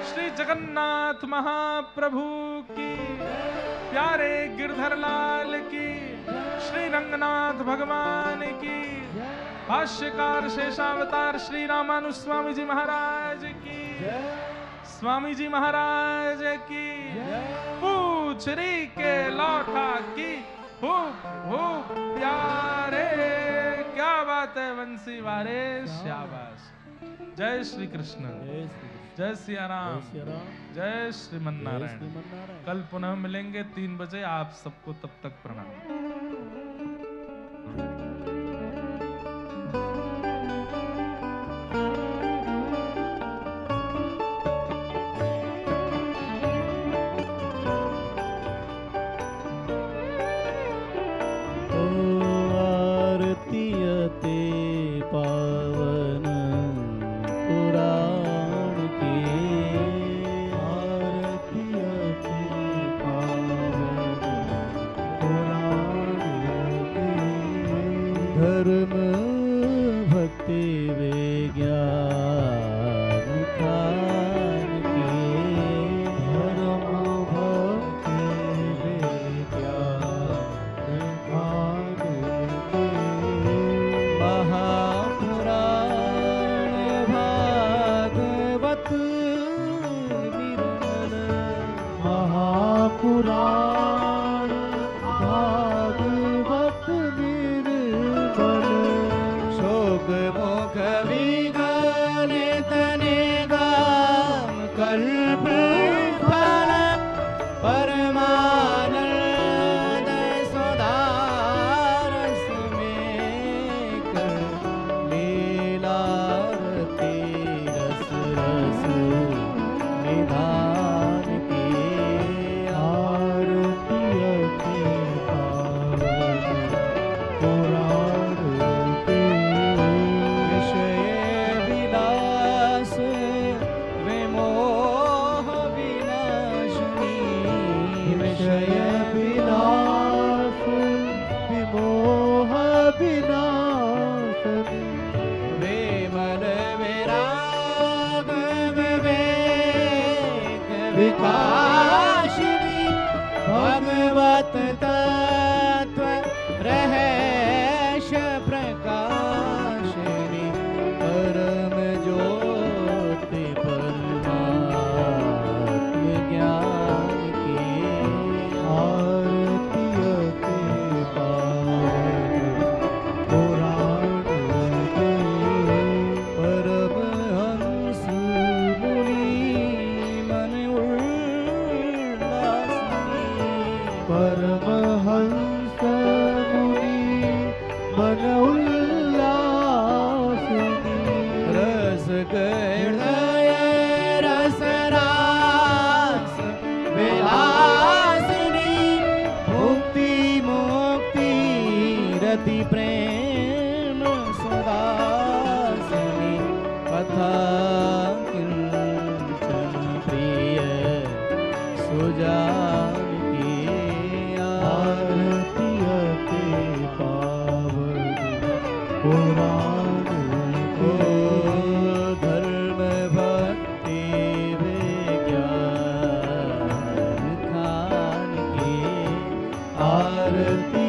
श्री जगन्नाथ महाप्रभु की, प्यारे गिरधर लाल की, श्री रंगनाथ भगवान की, भाष्यकार शेषावतार श्री रामानु स्वामी जी महाराज की, स्वामी जी महाराज की, पूछरी के लौटा की, खूब खूब प्यारे। क्या बात है बंसी वारे, शाबाश। जय श्री कृष्ण, जय सिया राम, जय श्रीमन नारायण। कल पुनः मिलेंगे 3 बजे। आप सबको तब तक प्रणाम। आरतीयते पावन पुराण के आरतीयते पावन पुराण के धर्म भक्ति विज्ञान खान के धर्म भक्ति विज्ञान खान के महापुराण भागवत निर्मल महापुराण भागवत निर्मल पुराण के विषय विलास विमोह विनाशिनी विषय विलास विमोह विनाशिनी विमल विराग विवेक विकाशिनी भगवत तत्व रहस्य प्रकाशिनी परम ज्योति परमात्म ज्ञान की आरती के पावन पुराण के परमहंस मुनि मन उल्लासिनी परमहंस मुनि मन उल्लासिनी रस हृदय रस रास विलासिनी मुक्ति मुक्ति रति प्रेम सुदासिनी कथा किंचन प्रिय सुजान की आरती के पावन पुराण को धर्म भक्ति विज्ञान खान की आरती